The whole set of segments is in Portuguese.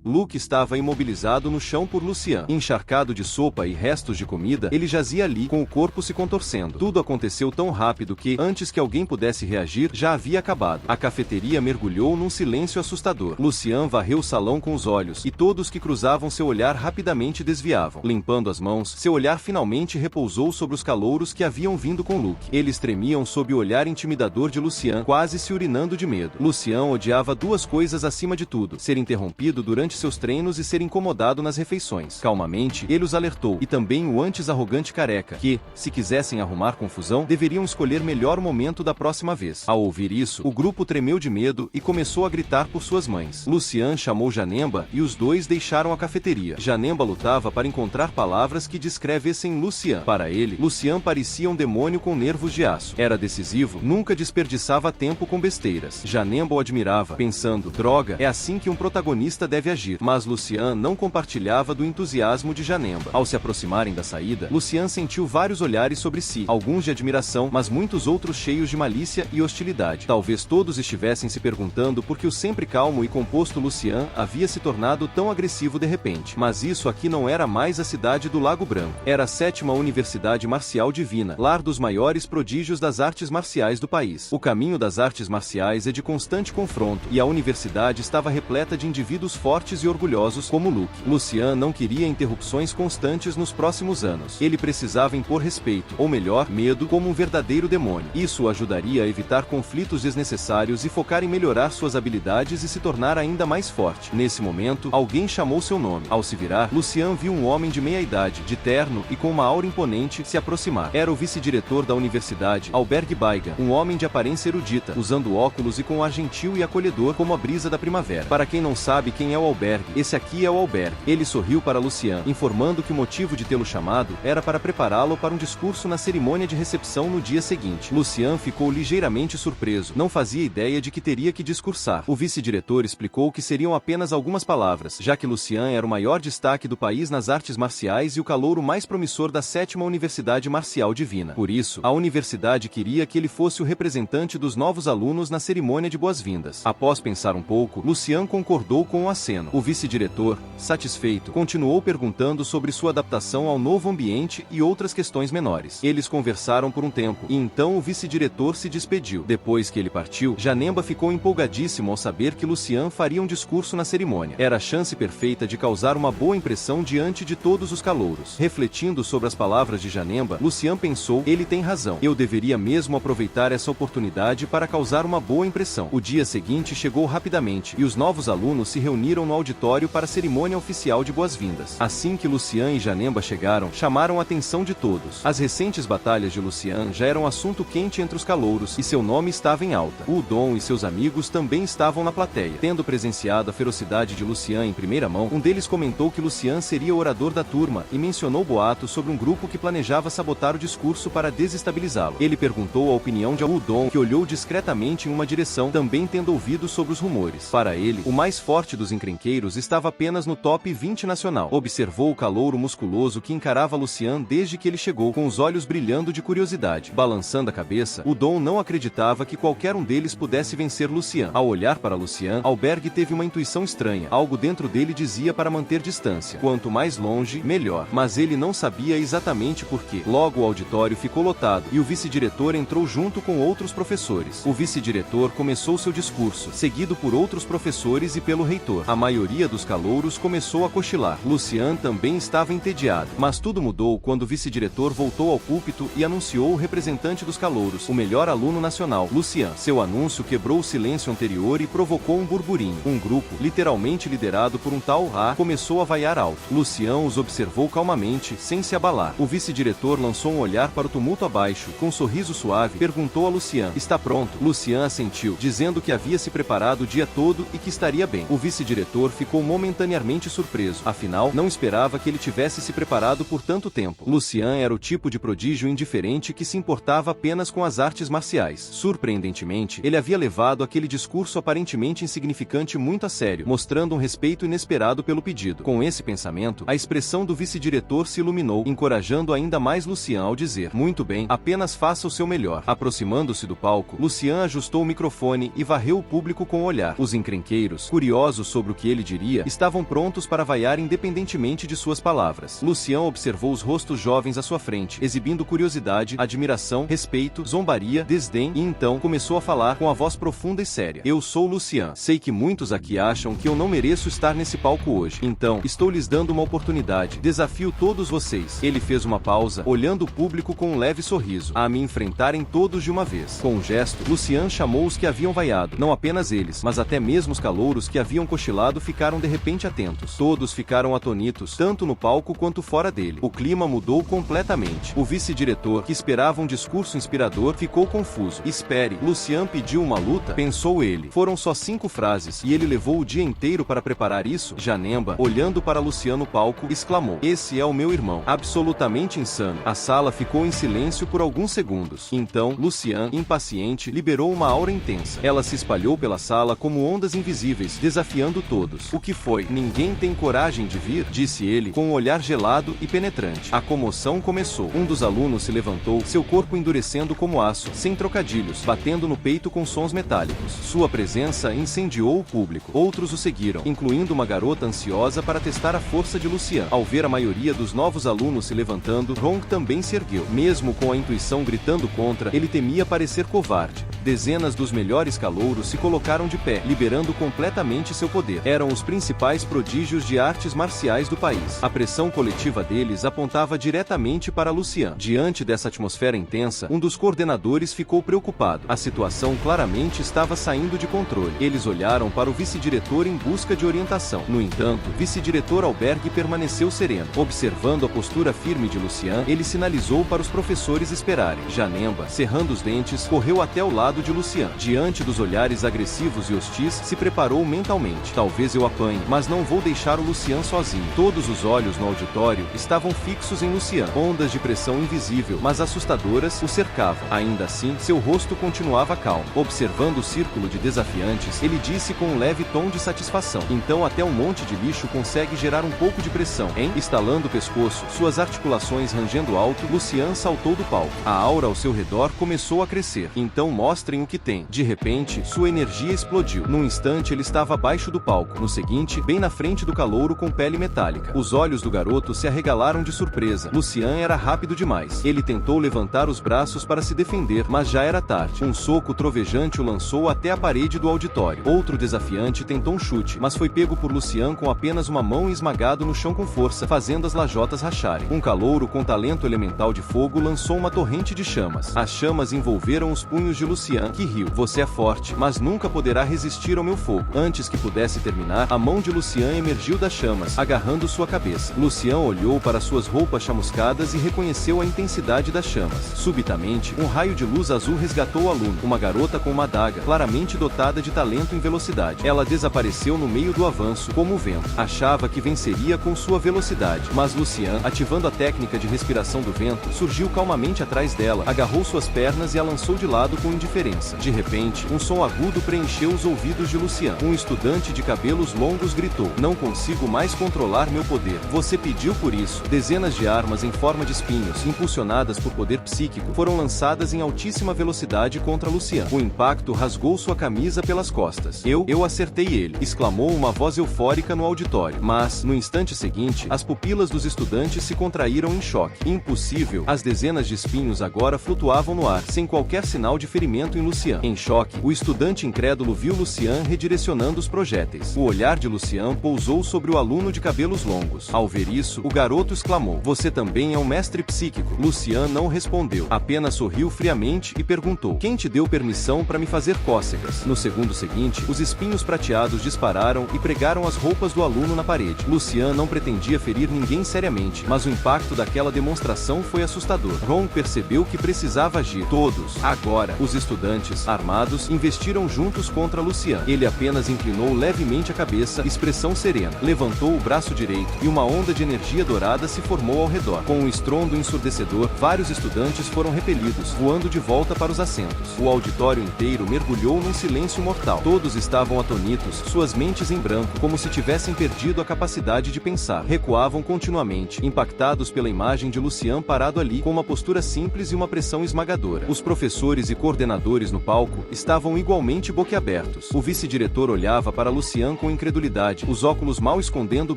Luke estava imobilizado no chão por Lucian. Encharcado de sopa e restos de comida, ele jazia ali, com o corpo se contorcendo. Tudo aconteceu tão rápido que, antes que alguém pudesse reagir, já havia acabado. A cafeteria mergulhou num silêncio assustador. Lucian varreu o salão com os olhos, e todos que cruzavam seu olhar rapidamente desviavam. Limpando as mãos, seu olhar finalmente repousou sobre os calouros que haviam vindo com Luke. Eles tremiam sob o olhar intimidador de Lucian, quase se urinando de medo. Lucian odiava duas coisas acima de tudo: ser interrompido durante seus treinos e ser incomodado nas refeições. Calmamente, ele os alertou, e também o antes arrogante careca, que, se quisessem arrumar confusão, deveriam escolher melhor o momento da próxima vez. Ao ouvir isso, o grupo tremeu de medo e começou a gritar por suas mães. Lucian chamou Janemba e os dois deixaram a cafeteria. Janemba lutava para encontrar palavras que descrevessem Lucian. Para ele, Lucian parecia um demônio com nervos de aço. Era decisivo, nunca desperdiçava tempo com besteiras. Janemba o admirava, pensando: droga, é assim que um protagonista deve agir. Mas Lucian não compartilhava do entusiasmo de Janemba. Ao se aproximarem da saída, Lucian sentiu vários olhares sobre si, alguns de admiração, mas muitos outros cheios de malícia e hostilidade. Talvez todos estivessem se perguntando por que o sempre calmo e composto Lucian havia se tornado tão agressivo de repente. Mas isso aqui não era mais a cidade do Lago Branco. Era a 7ª Universidade Marcial Divina, lar dos maiores prodígios das artes marciais do país. O caminho das artes marciais é de constante confronto, e a universidade estava repleta de indivíduos fortes e orgulhosos como Luke. Lucian não queria interrupções constantes nos próximos anos. Ele precisava impor respeito, ou melhor, medo, como um verdadeiro demônio. Isso o ajudaria a evitar conflitos desnecessários e focar em melhorar suas habilidades e se tornar ainda mais forte. Nesse momento, alguém chamou seu nome. Ao se virar, Lucian viu um homem de meia-idade, de terno e com uma aura imponente, se aproximar. Era o vice-diretor da universidade, Alberg Baiga, um homem de aparência erudita, usando óculos e com um ar gentil e acolhedor como a brisa da primavera. Para quem não sabe quem é o Alberg, esse aqui é o Alberg. Ele sorriu para Lucian, informando que o motivo de tê-lo chamado era para prepará-lo para um discurso na cerimônia de recepção no dia seguinte. Lucian ficou ligeiramente surpreso. Não fazia ideia de que teria que discursar. O vice-diretor explicou que seriam apenas algumas palavras, já que Lucian era o maior destaque do país nas artes marciais e o calouro mais promissor da 7ª Universidade Marcial Divina. Por isso, a universidade queria que ele fosse o representante dos novos alunos na cerimônia de boas-vindas. Após pensar um pouco, Lucian concordou com o aceno. O vice-diretor, satisfeito, continuou perguntando sobre sua adaptação ao novo ambiente e outras questões menores. Eles conversaram por um tempo, e então o vice-diretor se despediu. Depois que ele partiu, Janemba ficou empolgadíssimo ao saber que Lucian faria um discurso na cerimônia. Era a chance perfeita de causar uma boa impressão diante de todos os calouros. Refletindo sobre as palavras de Janemba, Lucian pensou: ele tem razão. Eu deveria mesmo aproveitar essa oportunidade para causar uma boa impressão. O dia seguinte chegou rapidamente, e os novos alunos se reuniram no auditório para a cerimônia oficial de boas-vindas. Assim que Lucian e Janemba chegaram, chamaram a atenção de todos. As recentes batalhas de Lucian já eram assunto quente entre os calouros, e seu nome estava em alta. O Dom e seus amigos também estavam na plateia. Tendo presenciado a ferocidade de Lucian em primeira mão, um deles comentou que Lucian seria o orador da turma, e mencionou boatos sobre um grupo que planejava sabotar o discurso para desestabilizá-lo. Ele perguntou a opinião de Udon, que olhou discretamente em uma direção, também tendo ouvido sobre os rumores. Para ele, o mais forte dos encrenqueiros estava apenas no top 20 nacional. Observou o calouro musculoso que encarava Lucian desde que ele chegou, com os olhos brilhando de curiosidade. Balançando a cabeça, Udon não acreditava que qualquer um deles pudesse vencer Lucian. Ao olhar para Lucian, Alberg teve uma intuição estranha. Algo dentro dele dizia para manter distância. Quanto mais longe, melhor. Mas ele não sabia exatamente por quê. Logo o auditório ficou lotado, e o vice-diretor entrou junto com outros professores. O vice-diretor começou seu discurso, seguido por outros professores e pelo reitor. A maioria dos calouros começou a cochilar. Lucian também estava entediado. Mas tudo mudou quando o vice-diretor voltou ao púlpito e anunciou o representante dos calouros, o melhor aluno nacional, Lucian. Seu anúncio quebrou o silêncio anterior e provocou um burburinho. Um grupo, literalmente liderado por um tal A, começou a vaiar alto. Lucian os observou calmamente, sem se abalar. O vice-diretor lançou um olhar para o tumulto abaixo. Com um sorriso suave, perguntou a Lucian: está pronto? Lucian assentiu, dizendo que havia se preparado o dia todo e que estaria bem. O vice-diretor ficou momentaneamente surpreso. Afinal, não esperava que ele tivesse se preparado por tanto tempo. Lucian era o tipo de prodígio indiferente que se importava apenas com as artes marciais. Surpreendentemente, ele havia levado aquele discurso aparentemente insignificante muito a sério, mostrando um respeito inesperado pelo pedido. Com esse pensamento, a expressão do vice-diretor se iluminou, encorajando ainda mais Lucian ao dizer: muito bem, apenas faça o seu melhor. Aproximando-se do palco, Lucian ajustou o microfone e varreu o público com o olhar. Os encrenqueiros, curiosos sobre o que ele diria, estavam prontos para vaiar independentemente de suas palavras. Lucian observou os rostos jovens à sua frente, exibindo curiosidade, admiração, respeito, zombaria, desdém, e então começou a falar com a voz profunda e séria. Eu sou Lucian. Sei que muitos aqui acham que eu não mereço estar nesse palco hoje. Então, estou lhes dando uma oportunidade. Desafio todos vocês. Ele fez uma pausa, olhando o público com um leve sorriso, a me enfrentarem todos de uma vez. Com um gesto, Lucian chamou os que haviam vaiado. Não apenas eles, mas até mesmo os calouros que haviam cochilado ficaram de repente atentos. Todos ficaram atonitos, tanto no palco quanto fora dele. O clima mudou completamente. O vice-diretor, que esperava um discurso inspirador, ficou confuso. Espere, Lucian pediu uma luta? Pensou ele. Foram só 5 frases, e ele levou o dia inteiro para preparar isso? Janemba, olhando para Lucian no palco, exclamou. Esse é o meu irmão. Absolutamente insano. A sala ficou em silêncio por alguns segundos. Então, Lucian, impaciente, liberou uma aura intensa. Ela se espalhou pela sala como ondas invisíveis, desafiando todos. O que foi? Ninguém tem coragem de vir? Disse ele, com um olhar gelado e penetrante. A comoção começou. Um dos alunos se levantou, seu corpo endurecendo como aço, sem trocadilhos, batendo no peito com sons metálicos. Sua presença incendiou o público. Outros o seguiram, incluindo uma garota ansiosa para testar a força de Lucian. Ao ver a maioria dos novos alunos se levantando, Ron também se ergueu. Mesmo com a intuição gritando contra, ele temia parecer covarde. Dezenas dos melhores calouros se colocaram de pé, liberando completamente seu poder. Eram os principais prodígios de artes marciais do país. A pressão coletiva deles apontava diretamente para Lucian. Diante dessa atmosfera intensa, um dos coordenadores ficou preocupado. A situação claramente estava saindo de controle. Eles olharam para o vice-diretor em busca de orientação. No entanto, o vice-diretor Albergue permaneceu sereno. Observando a postura firme de Lucian, ele sinalizou para os professores esperarem. Janemba, cerrando os dentes, correu até o lado de Lucian. Diante dos olhares agressivos e hostis, se preparou mentalmente. Talvez eu apanhe, mas não vou deixar o Lucian sozinho. Todos os olhos no auditório estavam fixos em Lucian. Ondas de pressão invisível, mas assustadoras, o cercavam. Ainda assim, seu rosto continuava calmo. Observando o círculo de desafiantes, ele disse com um leve tom de satisfação. Então até um monte de lixo consegue gerar um pouco de pressão, hein? Estalando o pescoço, suas articulações rangendo alto, Lucian saltou do palco. A aura ao seu redor começou a crescer. Então mostrem o que tem. De repente, sua energia explodiu. Num instante, ele estava abaixo do palco. No seguinte, bem na frente do calouro com pele metálica. Os olhos do garoto se arregalaram de surpresa. Lucian era rápido demais. Ele tentou levantar os braços para se defender, mas já era tarde. Um soco trovejante o lançou até a parede do auditório. Outro desafiante tentou um chute, mas foi pego por Lucian com apenas uma mão e esmagado no chão com força, fazendo as lajotas racharem. Um calouro com talento elemental de fogo lançou uma torrente de chamas. As chamas envolveram os punhos de Lucian, que riu. Você é forte, mas nunca poderá resistir ao meu fogo. Antes que pudesse terminar, a mão de Lucian emergiu das chamas, agarrando sua cabeça. Lucian olhou para suas roupas chamuscadas e reconheceu a intensidade das chamas. Subitamente, um raio de luz azul resgatou o aluno. Uma garota com uma adaga, claramente dotada de talento em velocidade. Ela desapareceu no meio do avanço, como o vento. Achava que venceria com sua velocidade, mas Lucian, ativando a técnica de respiração do vento, surgiu calmamente atrás dela, agarrou suas pernas e a lançou de lado com indiferença. De repente, um som agudo preencheu os ouvidos de Lucian. Um estudante de cabelos longos gritou: não consigo mais controlar meu poder. Você pediu por isso. Dezenas de armas em forma de espinhos, impulsionadas por poder psíquico, foram lançadas em altíssima velocidade contra Lucian. O impacto rasgou sua camisa pelas costas. Eu acertei ele, exclamou uma voz eufórica no auditório. Mas, no instante seguinte, as pupilas dos estudantes se contraíram em choque. Impossível! As dezenas de espinhos agora flutuavam no ar, sem qualquer sinal de ferimento em Lucian. Em choque, o estudante incrédulo viu Lucian redirecionando os projéteis. O olhar de Lucian pousou sobre o aluno de cabelos longos. Ao ver isso, o garoto exclamou: você também é um mestre psíquico? Lucian não respondeu, apenas sorriu friamente e perguntou: quem te deu permissão para me fazer cócegas? No segundo seguinte, os espinhos prateados dispararam e pregaram as roupas do aluno na parede. Lucian não pretendia ferir ninguém seriamente, mas o impacto daquela demonstração foi assustador. Ron percebeu que precisava agir. Todos, agora, os estudantes, armados, investiram juntos contra Lucian. Ele apenas inclinou levemente a cabeça, expressão serena. Levantou o braço direito, e uma onda de energia dourada se formou ao redor. Com um estrondo ensurdecedor, vários estudantes foram repelidos, voando de volta para os assentos. O auditório inteiro mergulhou num silêncio mortal. Todos estavam atonitos, suas mentes em branco, como se tivessem perdido a capacidade de pensar. Recuavam continuamente, impactados pela imagem de Lucian parado ali, com uma postura simples e uma pressão esmagadora. Os professores e coordenadores no palco estavam igualmente boquiabertos. O vice-diretor olhava para Lucian com incredulidade, os óculos mal escondendo o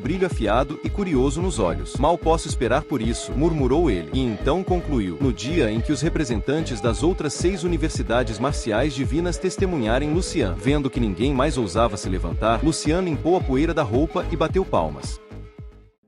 brilho afiado e curioso nos olhos. Mal posso esperar por isso, murmurou ele, e então concluiu. No dia em que os representantes das outras 6 universidades marciais divinas testemunharem Lucian. Vendo que ninguém mais ousava se levantar, Lucian limpou a poeira da roupa e bateu palmas.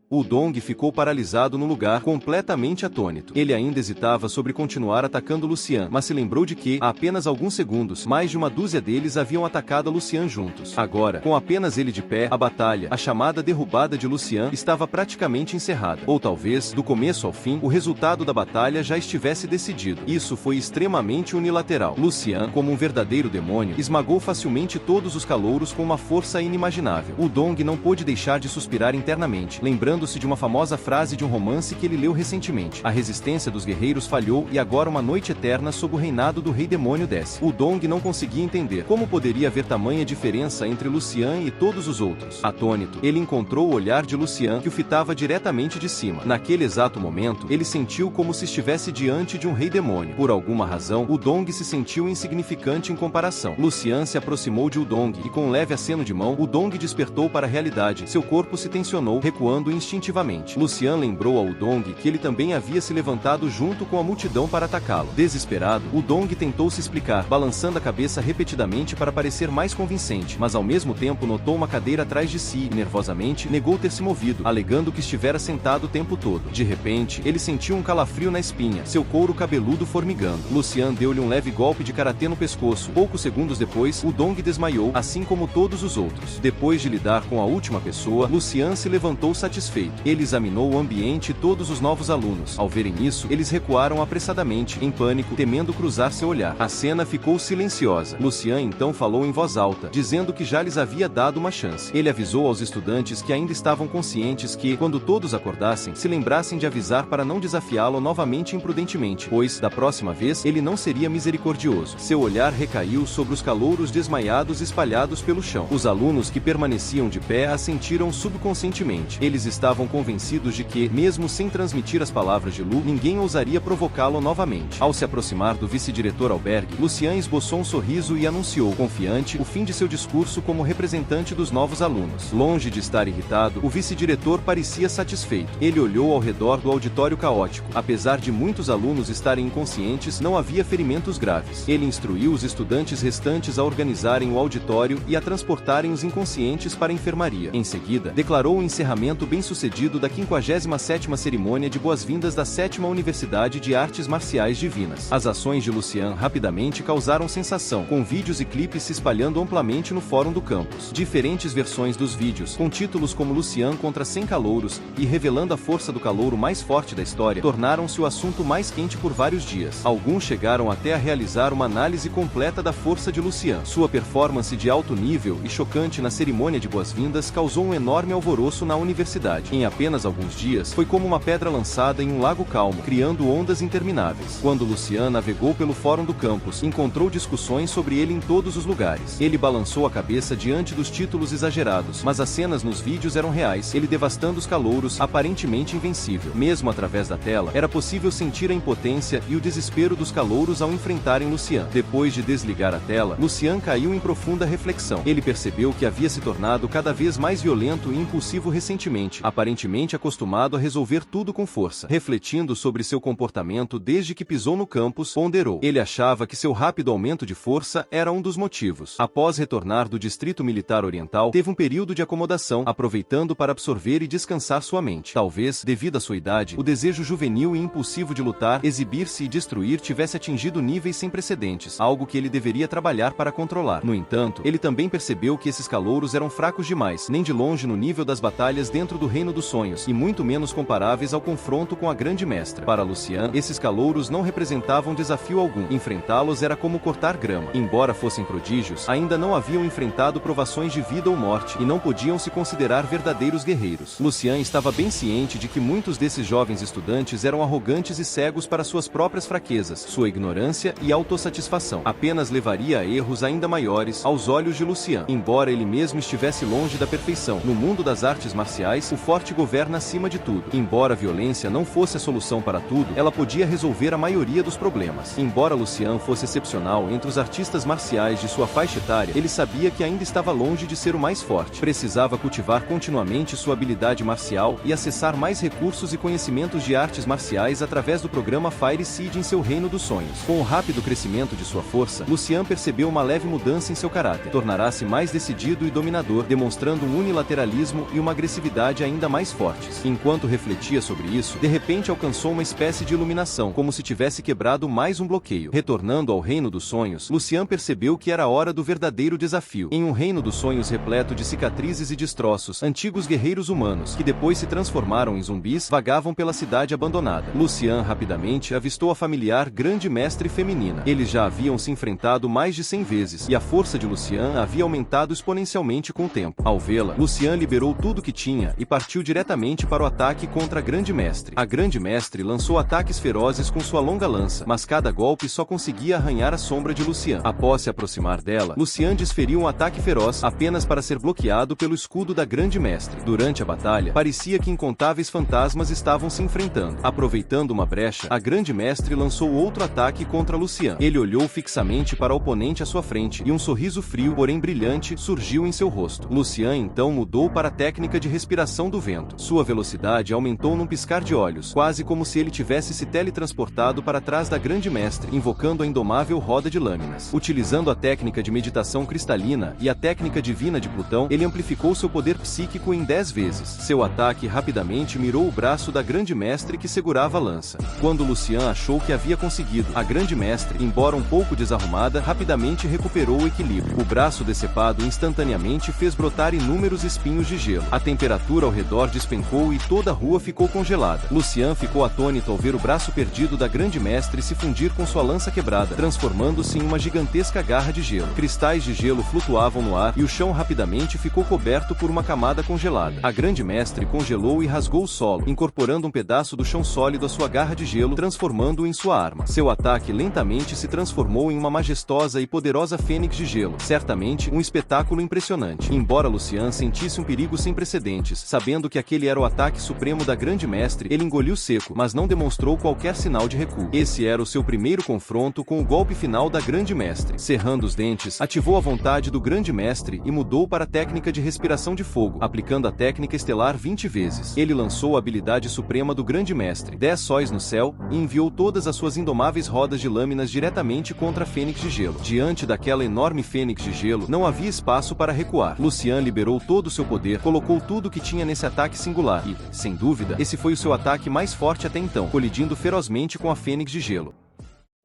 O Dong ficou paralisado no lugar, completamente atônito. Ele ainda hesitava sobre continuar atacando Lucian, mas se lembrou de que, há apenas alguns segundos, mais de uma dúzia deles haviam atacado Lucian juntos. Agora, com apenas ele de pé, a batalha, a chamada derrubada de Lucian, estava praticamente encerrada. Ou talvez, do começo ao fim, o resultado da batalha já estivesse decidido. Isso foi extremamente unilateral. Lucian, como um verdadeiro demônio, esmagou facilmente todos os calouros com uma força inimaginável. O Dong não pôde deixar de suspirar internamente, lembrando-se de uma famosa frase de um romance que ele leu recentemente. A resistência dos guerreiros falhou e agora uma noite eterna sob o reinado do rei demônio desce. O Dong não conseguia entender como poderia haver tamanha diferença entre Lucian e todos os outros. Atônito, ele encontrou o olhar de Lucian que o fitava diretamente de cima. Naquele exato momento, ele sentiu como se estivesse diante de um rei demônio. Por alguma razão, o Dong se sentiu insignificante em comparação. Lucian se aproximou de Udong e com um leve aceno de mão, o Dong despertou para a realidade. Seu corpo se tensionou, recuando instintivamente. Lucian lembrou ao Udong que ele também havia se levantado junto com a multidão para atacá-lo. Desesperado, Udong tentou se explicar, balançando a cabeça repetidamente para parecer mais convincente, mas ao mesmo tempo notou uma cadeira atrás de si e, nervosamente, negou ter se movido, alegando que estivera sentado o tempo todo. De repente, ele sentiu um calafrio na espinha, seu couro cabeludo formigando. Lucian deu-lhe um leve golpe de karatê no pescoço. Poucos segundos depois, Udong desmaiou, assim como todos os outros. Depois de lidar com a última pessoa, Lucian se levantou satisfeito. Ele examinou o ambiente e todos os novos alunos. Ao verem isso, eles recuaram apressadamente, em pânico, temendo cruzar seu olhar. A cena ficou silenciosa. Lucian então falou em voz alta, dizendo que já lhes havia dado uma chance. Ele avisou aos estudantes que ainda estavam conscientes que, quando todos acordassem, se lembrassem de avisar para não desafiá-lo novamente imprudentemente, pois, da próxima vez, ele não seria misericordioso. Seu olhar recaiu sobre os calouros desmaiados espalhados pelo chão. Os alunos que permaneciam de pé assentiram subconscientemente. Eles estavam convencidos de que, mesmo sem transmitir as palavras de Lu, ninguém ousaria provocá-lo novamente. Ao se aproximar do vice-diretor Albergue, Lucian esboçou um sorriso e anunciou, confiante, o fim de seu discurso como representante dos novos alunos. Longe de estar irritado, o vice-diretor parecia satisfeito. Ele olhou ao redor do auditório caótico. Apesar de muitos alunos estarem inconscientes, não havia ferimentos graves. Ele instruiu os estudantes restantes a organizarem o auditório e a transportarem os inconscientes para a enfermaria. Em seguida, declarou o encerramento bem-sucedido da 57ª cerimônia de boas-vindas da 7ª Universidade de Artes Marciais Divinas. As ações de Lucian rapidamente causaram sensação, com vídeos e clipes se espalhando amplamente no fórum do campus. Diferentes versões dos vídeos, com títulos como Lucian contra 100 calouros e revelando a força do calouro mais forte da história, tornaram-se o assunto mais quente por vários dias. Alguns chegaram até a realizar uma análise completa da força de Lucian. Sua performance de alto nível e chocante na cerimônia de boas-vindas causou um enorme alvoroço na universidade. Em apenas alguns dias, foi como uma pedra lançada em um lago calmo, criando ondas intermináveis. Quando Lucian navegou pelo fórum do campus, encontrou discussões sobre ele em todos os lugares. Ele balançou a cabeça diante dos títulos exagerados, mas as cenas nos vídeos eram reais, ele devastando os calouros, aparentemente invencível. Mesmo através da tela, era possível sentir a impotência e o desespero dos calouros ao enfrentarem Lucian. Depois de desligar a tela, Lucian caiu em profunda reflexão. Ele percebeu que havia se tornado cada vez mais violento e impulsivo recentemente, aparentemente acostumado a resolver tudo com força. Refletindo sobre seu comportamento desde que pisou no campus, ponderou. Ele achava que seu rápido aumento de força era um dos motivos. Após retornar do Distrito Militar Oriental, teve um período de acomodação, aproveitando para absorver e descansar sua mente. Talvez, devido à sua idade, o desejo juvenil e impulsivo de lutar, exibir-se e destruir tivesse atingido níveis sem precedentes, algo que ele deveria trabalhar para controlar. No entanto, ele também percebeu que esses calouros eram fracos demais, nem de longe no nível das batalhas dentro do Reino dos Sonhos, e muito menos comparáveis ao confronto com a Grande Mestra. Para Lucian, esses calouros não representavam desafio algum. Enfrentá-los era como cortar grama. Embora fossem prodígios, ainda não haviam enfrentado provações de vida ou morte, e não podiam se considerar verdadeiros guerreiros. Lucian estava bem ciente de que muitos desses jovens estudantes eram arrogantes e cegos para suas próprias fraquezas, sua ignorância e autossatisfação. Apenas levaria a erros ainda maiores aos olhos de Lucian. Embora ele mesmo estivesse longe da perfeição, no mundo das artes marciais, o forte governa acima de tudo. Embora a violência não fosse a solução para tudo, ela podia resolver a maioria dos problemas. Embora Lucian fosse excepcional entre os artistas marciais de sua faixa etária, ele sabia que ainda estava longe de ser o mais forte. Precisava cultivar continuamente sua habilidade marcial e acessar mais recursos e conhecimentos de artes marciais através do programa Fire Seed em seu reino dos sonhos. Com o rápido crescimento de sua força, Lucian percebeu uma leve mudança em seu caráter. Tornará-se mais decidido e dominador, demonstrando um unilateralismo e uma agressividade ainda mais fortes. Enquanto refletia sobre isso, de repente alcançou uma espécie de iluminação, como se tivesse quebrado mais um bloqueio. Retornando ao reino dos sonhos, Lucian percebeu que era a hora do verdadeiro desafio. Em um reino dos sonhos repleto de cicatrizes e destroços, antigos guerreiros humanos, que depois se transformaram em zumbis, vagavam pela cidade abandonada. Lucian rapidamente avistou a familiar grande mestre feminina. Eles já haviam se enfrentado mais de 100 vezes, e a força de Lucian havia aumentado exponencialmente com o tempo. Ao vê-la, Lucian liberou tudo que tinha e partiu diretamente para o ataque contra a grande mestre. A grande mestre lançou ataques ferozes com sua longa lança, mas cada golpe só conseguia arranhar a sombra de Lucian. Após se aproximar dela, Lucian desferiu um ataque feroz, apenas para ser bloqueado pelo escudo da grande mestre. Durante a batalha, parecia que incontáveis fantasmas estavam se enfrentando. Aproveitando uma brecha, a grande mestre lançou outro ataque contra Lucian. Ele olhou fixamente para o oponente à sua frente, e um sorriso frio, porém brilhante, surgiu em seu rosto. Lucian então mudou para a técnica de respiração do vento. Sua velocidade aumentou num piscar de olhos, quase como se ele tivesse se teletransportado para trás da grande mestre, invocando a indomável roda de lâminas. Utilizando a técnica de meditação cristalina e a técnica divina de Plutão, ele amplificou seu poder psíquico em 10 vezes. Seu ataque rapidamente mirou o braço da grande mestre que segurava a lança. Quando Lucian achou que havia conseguido, a grande mestre, embora um pouco desarrumada, rapidamente recuperou o equilíbrio. O braço decepado instantaneamente fez brotar inúmeros espinhos de gelo. A temperatura ao redor despencou e toda a rua ficou congelada. Lucian ficou atônito ao ver o braço perdido da grande mestre se fundir com sua lança quebrada, transformando-se em uma gigantesca garra de gelo. Cristais de gelo flutuavam no ar e o chão rapidamente ficou coberto por uma camada congelada. A grande mestre congelou e rasgou o solo, incorporando um pedaço do chão sólido à sua garra de gelo, transformando-o em sua arma. Seu ataque lentamente se transformou em uma majestosa e poderosa fênix de gelo, certamente um espetáculo impressionante. Embora Lucian sentisse um perigo sem precedentes, sabendo que aquele era o ataque supremo da grande mestre, ele engoliu seco, mas não demonstrou qualquer sinal de recuo. Esse era o seu primeiro confronto com o golpe final da grande mestre. Cerrando os dentes, ativou a vontade do grande mestre e mudou para a técnica de respiração de fogo, aplicando a técnica estelar 20 vezes. Ele lançou a habilidade suprema do grande mestre, 10 sóis no céu, e enviou todas as suas indomáveis rodas de lâminas diretamente contra a fênix de gelo. Diante daquela enorme fênix de gelo, não havia espaço para recuar. Lucian liberou todo o seu poder, colocou tudo o que tinha nesse ataque singular e, sem dúvida, esse foi o seu ataque mais forte até então, colidindo ferozmente com a fênix de gelo.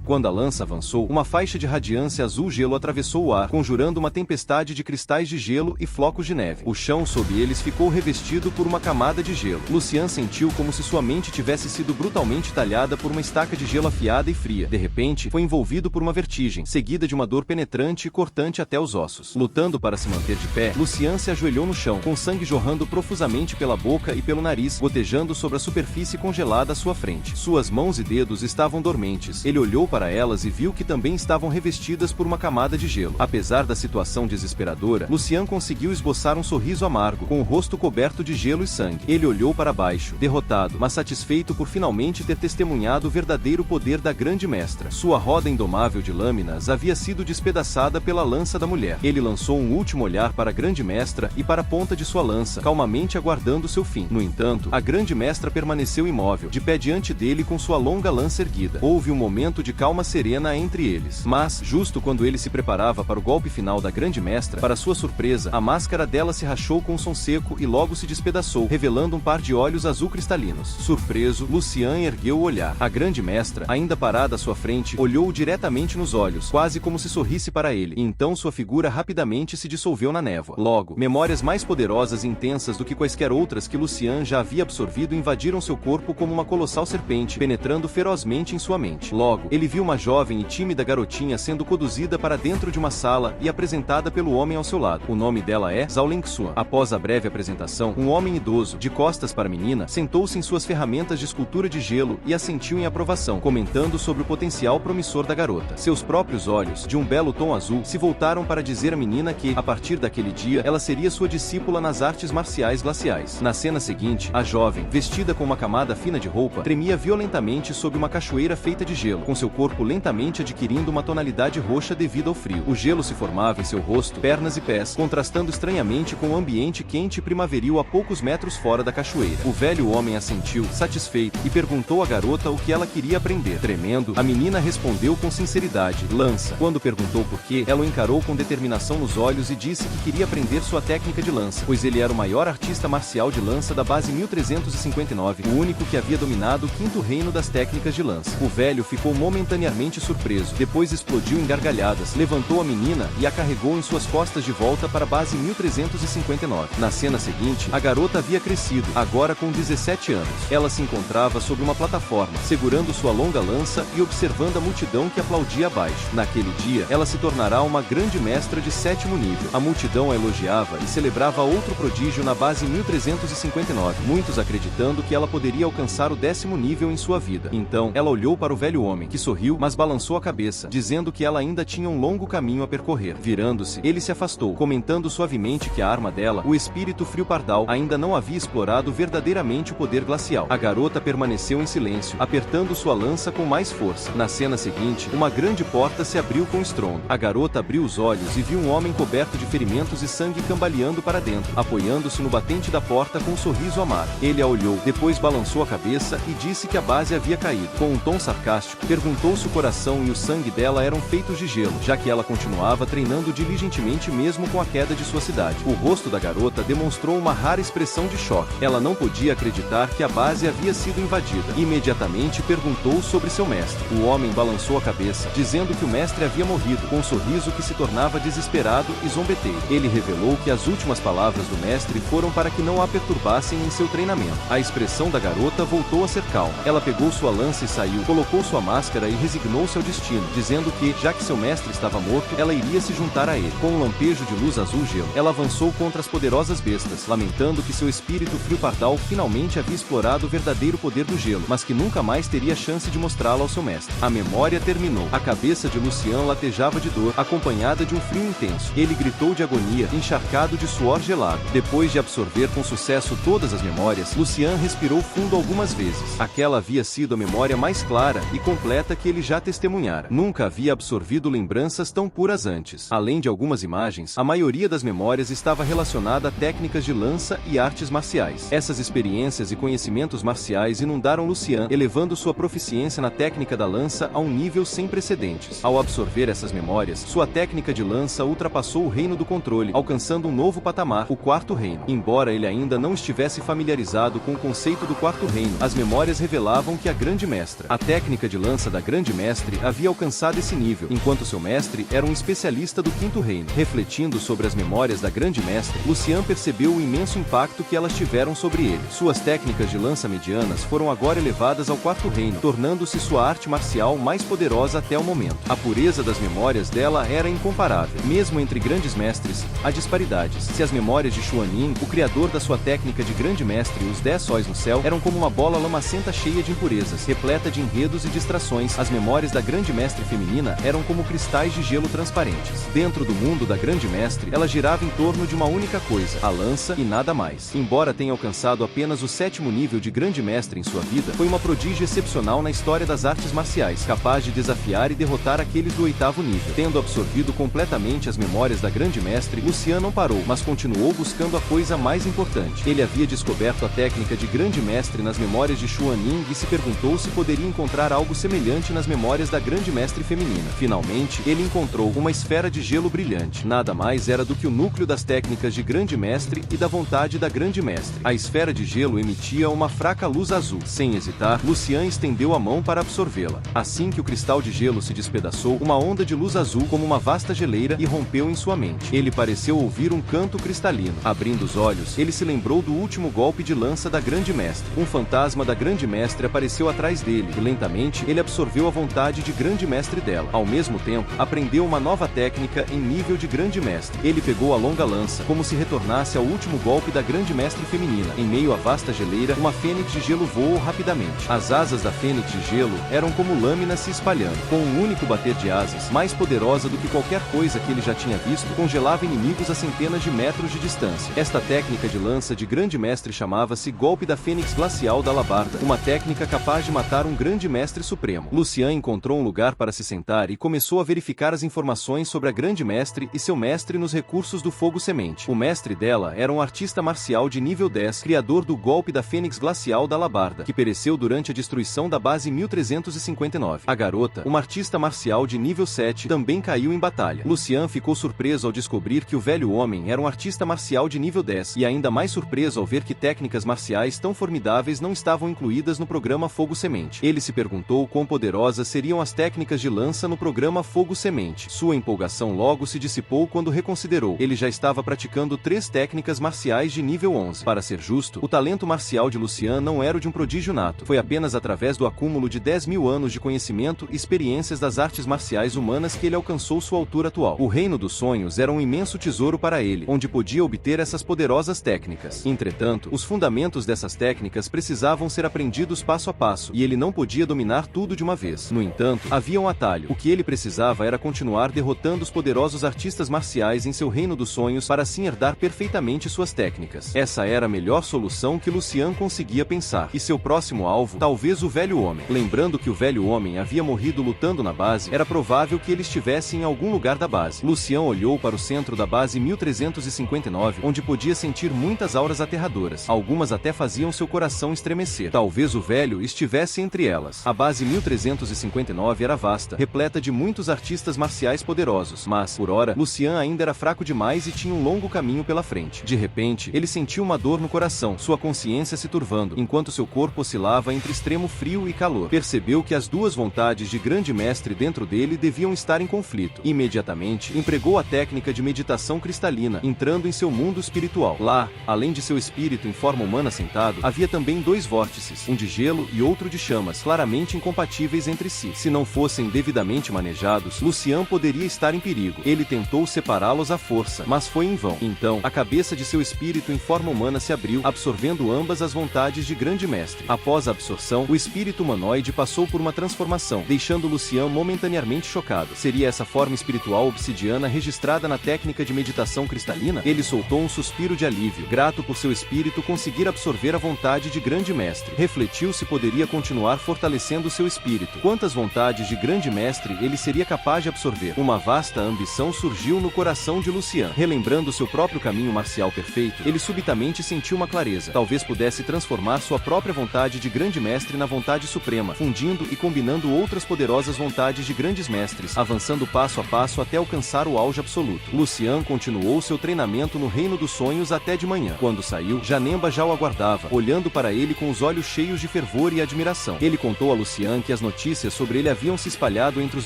Quando a lança avançou, uma faixa de radiância azul-gelo atravessou o ar, conjurando uma tempestade de cristais de gelo e flocos de neve. O chão sob eles ficou revestido por uma camada de gelo. Lucian sentiu como se sua mente tivesse sido brutalmente talhada por uma estaca de gelo afiada e fria. De repente, foi envolvido por uma vertigem, seguida de uma dor penetrante e cortante até os ossos. Lutando para se manter de pé, Lucian se ajoelhou no chão, com sangue jorrando profusamente pela boca e pelo nariz, gotejando sobre a superfície congelada à sua frente. Suas mãos e dedos estavam dormentes. Ele olhou para elas e viu que também estavam revestidas por uma camada de gelo. Apesar da situação desesperadora, Lucian conseguiu esboçar um sorriso amargo, com o rosto coberto de gelo e sangue. Ele olhou para baixo, derrotado, mas satisfeito por finalmente ter testemunhado o verdadeiro poder da grande mestra. Sua roda indomável de lâminas havia sido despedaçada pela lança da mulher. Ele lançou um último olhar para a grande mestra e para a ponta de sua lança, calmamente aguardando seu fim. No entanto, a grande mestra permaneceu imóvel, de pé diante dele com sua longa lança erguida. Houve um momento de calma serena entre eles. Mas, justo quando ele se preparava para o golpe final da grande mestra, para sua surpresa, a máscara dela se rachou com um som seco e logo se despedaçou, revelando um par de olhos azul cristalinos. Surpreso, Lucian ergueu o olhar. A grande mestra, ainda parada à sua frente, olhou-o diretamente nos olhos, quase como se sorrisse para ele, e então sua figura rapidamente se dissolveu na névoa. Logo, memórias mais poderosas e intensas do que quaisquer outras que Lucian já havia absorvido invadiram seu corpo como uma colossal serpente, penetrando ferozmente em sua mente. Logo, ele viu uma jovem e tímida garotinha sendo conduzida para dentro de uma sala e apresentada pelo homem ao seu lado. O nome dela é Zhao Lengxuan. Após a breve apresentação, um homem idoso, de costas para a menina, sentou-se em suas ferramentas de escultura de gelo e assentiu em aprovação, comentando sobre o potencial promissor da garota. Seus próprios olhos, de um belo tom azul, se voltaram para dizer à menina que, a partir daquele dia, ela seria sua discípula nas artes marciais glaciais. Na cena seguinte, a jovem, vestida com uma camada fina de roupa, tremia violentamente sob uma cachoeira feita de gelo, com seu corpo lentamente adquirindo uma tonalidade roxa devido ao frio. O gelo se formava em seu rosto, pernas e pés, contrastando estranhamente com o ambiente quente e primaveril a poucos metros fora da cachoeira. O velho homem assentiu, satisfeito, e perguntou à garota o que ela queria aprender. Tremendo, a menina respondeu com sinceridade: lança. Quando perguntou por quê, ela o encarou com determinação nos olhos e disse que queria aprender sua técnica de lança, pois ele era o maior artista marcial de lança da base 1359, o único que havia dominado o quinto reino das técnicas de lança. O velho ficou momentaneamente surpreso, depois explodiu em gargalhadas, levantou a menina e a carregou em suas costas de volta para a base 1359. Na cena seguinte, a garota havia crescido, agora com 17 anos. Ela se encontrava sobre uma plataforma, segurando sua longa lança e observando a multidão que aplaudia abaixo. Naquele dia, ela se tornará uma grande mestra de 7º nível. A multidão a elogiava e celebrava outro prodígio na base 1359, muitos acreditando que ela poderia alcançar o 10º nível em sua vida. Então, ela olhou para o velho homem, que sorriu, mas balançou a cabeça, dizendo que ela ainda tinha um longo caminho a percorrer. Virando-se, ele se afastou, comentando suavemente que a arma dela, o espírito frio pardal, ainda não havia explorado verdadeiramente o poder glacial. A garota permaneceu em silêncio, apertando sua lança com mais força. Na cena seguinte, uma grande porta se abriu com estrondo. A garota abriu os olhos e viu um homem coberto de ferimentos e sangue cambaleando para dentro, apoiando-se no batente da porta com um sorriso amargo. Ele a olhou, depois balançou a cabeça e disse que a base havia caído. Com um tom sarcástico, perguntou se o coração e o sangue dela eram feitos de gelo, já que ela continuava treinando diligentemente mesmo com a queda de sua cidade. O rosto da garota demonstrou uma rara expressão de choque. Ela não podia acreditar que a base havia sido invadida. Imediatamente perguntou sobre seu mestre. O homem balançou a cabeça, dizendo que o mestre havia morrido, com um sorriso que se tornava desesperado e zombeteiro. Ele revelou que as últimas palavras do mestre foram para que não a perturbassem em seu treinamento. A expressão da garota voltou a ser calma. Ela pegou sua lança e saiu, colocou sua máscara e resignou-se ao destino, dizendo que, já que seu mestre estava morto, ela iria se juntar a ele. Com um lampejo de luz azul-gelo, ela avançou contra as poderosas bestas, lamentando que seu espírito frio pardal finalmente havia explorado o verdadeiro poder do gelo, mas que nunca mais teria chance de mostrá-lo ao seu mestre. A memória terminou. A cabeça de Lucian latejava de dor, acompanhada de um frio intenso. Ele gritou de agonia, encharcado de suor gelado. Depois de absorver com sucesso todas as memórias, Lucian respirou fundo algumas vezes. Aquela havia sido a memória mais clara e completa que ele já testemunhara. Nunca havia absorvido lembranças tão puras antes. Além de algumas imagens, a maioria das memórias estava relacionada a técnicas de lança e artes marciais. Essas experiências e conhecimentos marciais inundaram Lucian, elevando sua proficiência na técnica da lança a um nível sem precedentes. Ao absorver essas memórias, sua técnica de lança ultrapassou o reino do controle, alcançando um novo patamar, o 4º reino. Embora ele ainda não estivesse familiarizado com o conceito do 4º reino, as memórias revelavam que a grande mestra, a técnica de lança da grande mestre, havia alcançado esse nível, enquanto seu mestre era um especialista do 5º reino. Refletindo sobre as memórias da grande mestre, Lucian percebeu o imenso impacto que elas tiveram sobre ele. Suas técnicas de lança medianas foram agora elevadas ao 4º reino, tornando-se sua arte marcial mais poderosa até o momento. A pureza das memórias dela era incomparável. Mesmo entre grandes mestres, há disparidades. Se as memórias de Xuanin, o criador da sua técnica de grande mestre, os 10 sóis no céu, eram como uma bola lamacenta cheia de impurezas, repleta de enredos e distrações, as memórias da grande mestre feminina eram como cristais de gelo transparentes. Dentro do mundo da grande mestre, ela girava em torno de uma única coisa, a lança e nada mais. Embora tenha alcançado apenas o 7º nível de grande mestre em sua vida, foi uma prodígio excepcional na história das artes marciais, capaz de desafiar e derrotar aqueles do 8º nível. Tendo absorvido completamente as memórias da grande mestre, Lucian não parou, mas continuou buscando a coisa mais importante. Ele havia descoberto a técnica de grande mestre nas memórias de Xuanin e se perguntou se poderia encontrar algo semelhante nas memórias da grande mestre feminina. Finalmente, ele encontrou uma esfera de gelo brilhante. Nada mais era do que o núcleo das técnicas de grande mestre e da vontade da grande mestre. A esfera de gelo emitia uma fraca luz azul. Sem hesitar, Lucian estendeu a mão para absorvê-la. Assim que o cristal de gelo se despedaçou, uma onda de luz azul como uma vasta geleira irrompeu em sua mente. Ele pareceu ouvir um canto cristalino. Abrindo os olhos, ele se lembrou do último golpe de lança da grande mestre. Um fantasma da grande mestre apareceu atrás dele e lentamente ele absorveu absorveu a vontade de grande mestre dela. Ao mesmo tempo, aprendeu uma nova técnica em nível de grande mestre. Ele pegou a longa lança, como se retornasse ao último golpe da grande mestre feminina. Em meio à vasta geleira, uma fênix de gelo voou rapidamente. As asas da fênix de gelo eram como lâminas se espalhando. Com um único bater de asas, mais poderosa do que qualquer coisa que ele já tinha visto, congelava inimigos a centenas de metros de distância. Esta técnica de lança de grande mestre chamava-se Golpe da Fênix Glacial da Alabarda, uma técnica capaz de matar um grande mestre supremo. Lucian encontrou um lugar para se sentar e começou a verificar as informações sobre a grande mestre e seu mestre nos recursos do fogo semente. O mestre dela era um artista marcial de nível 10, criador do Golpe da Fênix Glacial da Alabarda, que pereceu durante a destruição da base 1359. A garota, uma artista marcial de nível 7, também caiu em batalha. Lucian ficou surpreso ao descobrir que o velho homem era um artista marcial de nível 10, e ainda mais surpreso ao ver que técnicas marciais tão formidáveis não estavam incluídas no programa Fogo Semente. Ele se perguntou quão poderosas seriam as técnicas de lança no programa Fogo Semente. Sua empolgação logo se dissipou quando reconsiderou. Ele já estava praticando 3 técnicas marciais de nível 11. Para ser justo, o talento marcial de Lucian não era o de um prodígio nato. Foi apenas através do acúmulo de 10.000 anos de conhecimento e experiências das artes marciais humanas que ele alcançou sua altura atual. O Reino dos Sonhos era um imenso tesouro para ele, onde podia obter essas poderosas técnicas. Entretanto, os fundamentos dessas técnicas precisavam ser aprendidos passo a passo, e ele não podia dominar tudo de uma vez. No entanto, havia um atalho. O que ele precisava era continuar derrotando os poderosos artistas marciais em seu Reino dos Sonhos para assim herdar perfeitamente suas técnicas. Essa era a melhor solução que Lucian conseguia pensar. E seu próximo alvo, talvez o velho homem. Lembrando que o velho homem havia morrido lutando na base, era provável que ele estivesse em algum lugar da base. Lucian olhou para o centro da base 1359, onde podia sentir muitas auras aterradoras. Algumas até faziam seu coração estremecer. Talvez o velho estivesse entre elas. A base 1359 era vasta, repleta de muitos artistas marciais poderosos, mas, por ora, Lucian ainda era fraco demais e tinha um longo caminho pela frente. De repente, ele sentiu uma dor no coração, sua consciência se turvando, enquanto seu corpo oscilava entre extremo frio e calor. Percebeu que as duas vontades de grande mestre dentro dele deviam estar em conflito. Imediatamente, empregou a técnica de meditação cristalina, entrando em seu mundo espiritual. Lá, além de seu espírito em forma humana sentado, havia também 2 vórtices, um de gelo e outro de chamas, claramente incompatíveis entre si. Se não fossem devidamente manejados, Lucian poderia estar em perigo. Ele tentou separá-los à força, mas foi em vão. Então, a cabeça de seu espírito em forma humana se abriu, absorvendo ambas as vontades de grande mestre. Após a absorção, o espírito humanoide passou por uma transformação, deixando Lucian momentaneamente chocado. Seria essa forma espiritual obsidiana registrada na técnica de meditação cristalina? Ele soltou um suspiro de alívio, grato por seu espírito conseguir absorver a vontade de grande mestre. Refletiu se poderia continuar fortalecendo seu espírito. Quantas vontades de grande mestre ele seria capaz de absorver? Uma vasta ambição surgiu no coração de Lucian. Relembrando seu próprio caminho marcial perfeito, ele subitamente sentiu uma clareza. Talvez pudesse transformar sua própria vontade de grande mestre na vontade suprema, fundindo e combinando outras poderosas vontades de grandes mestres, avançando passo a passo até alcançar o auge absoluto. Lucian continuou seu treinamento no Reino dos Sonhos até de manhã. Quando saiu, Janemba já o aguardava, olhando para ele com os olhos cheios de fervor e admiração. Ele contou a Lucian que as notícias sobre ele haviam se espalhado entre os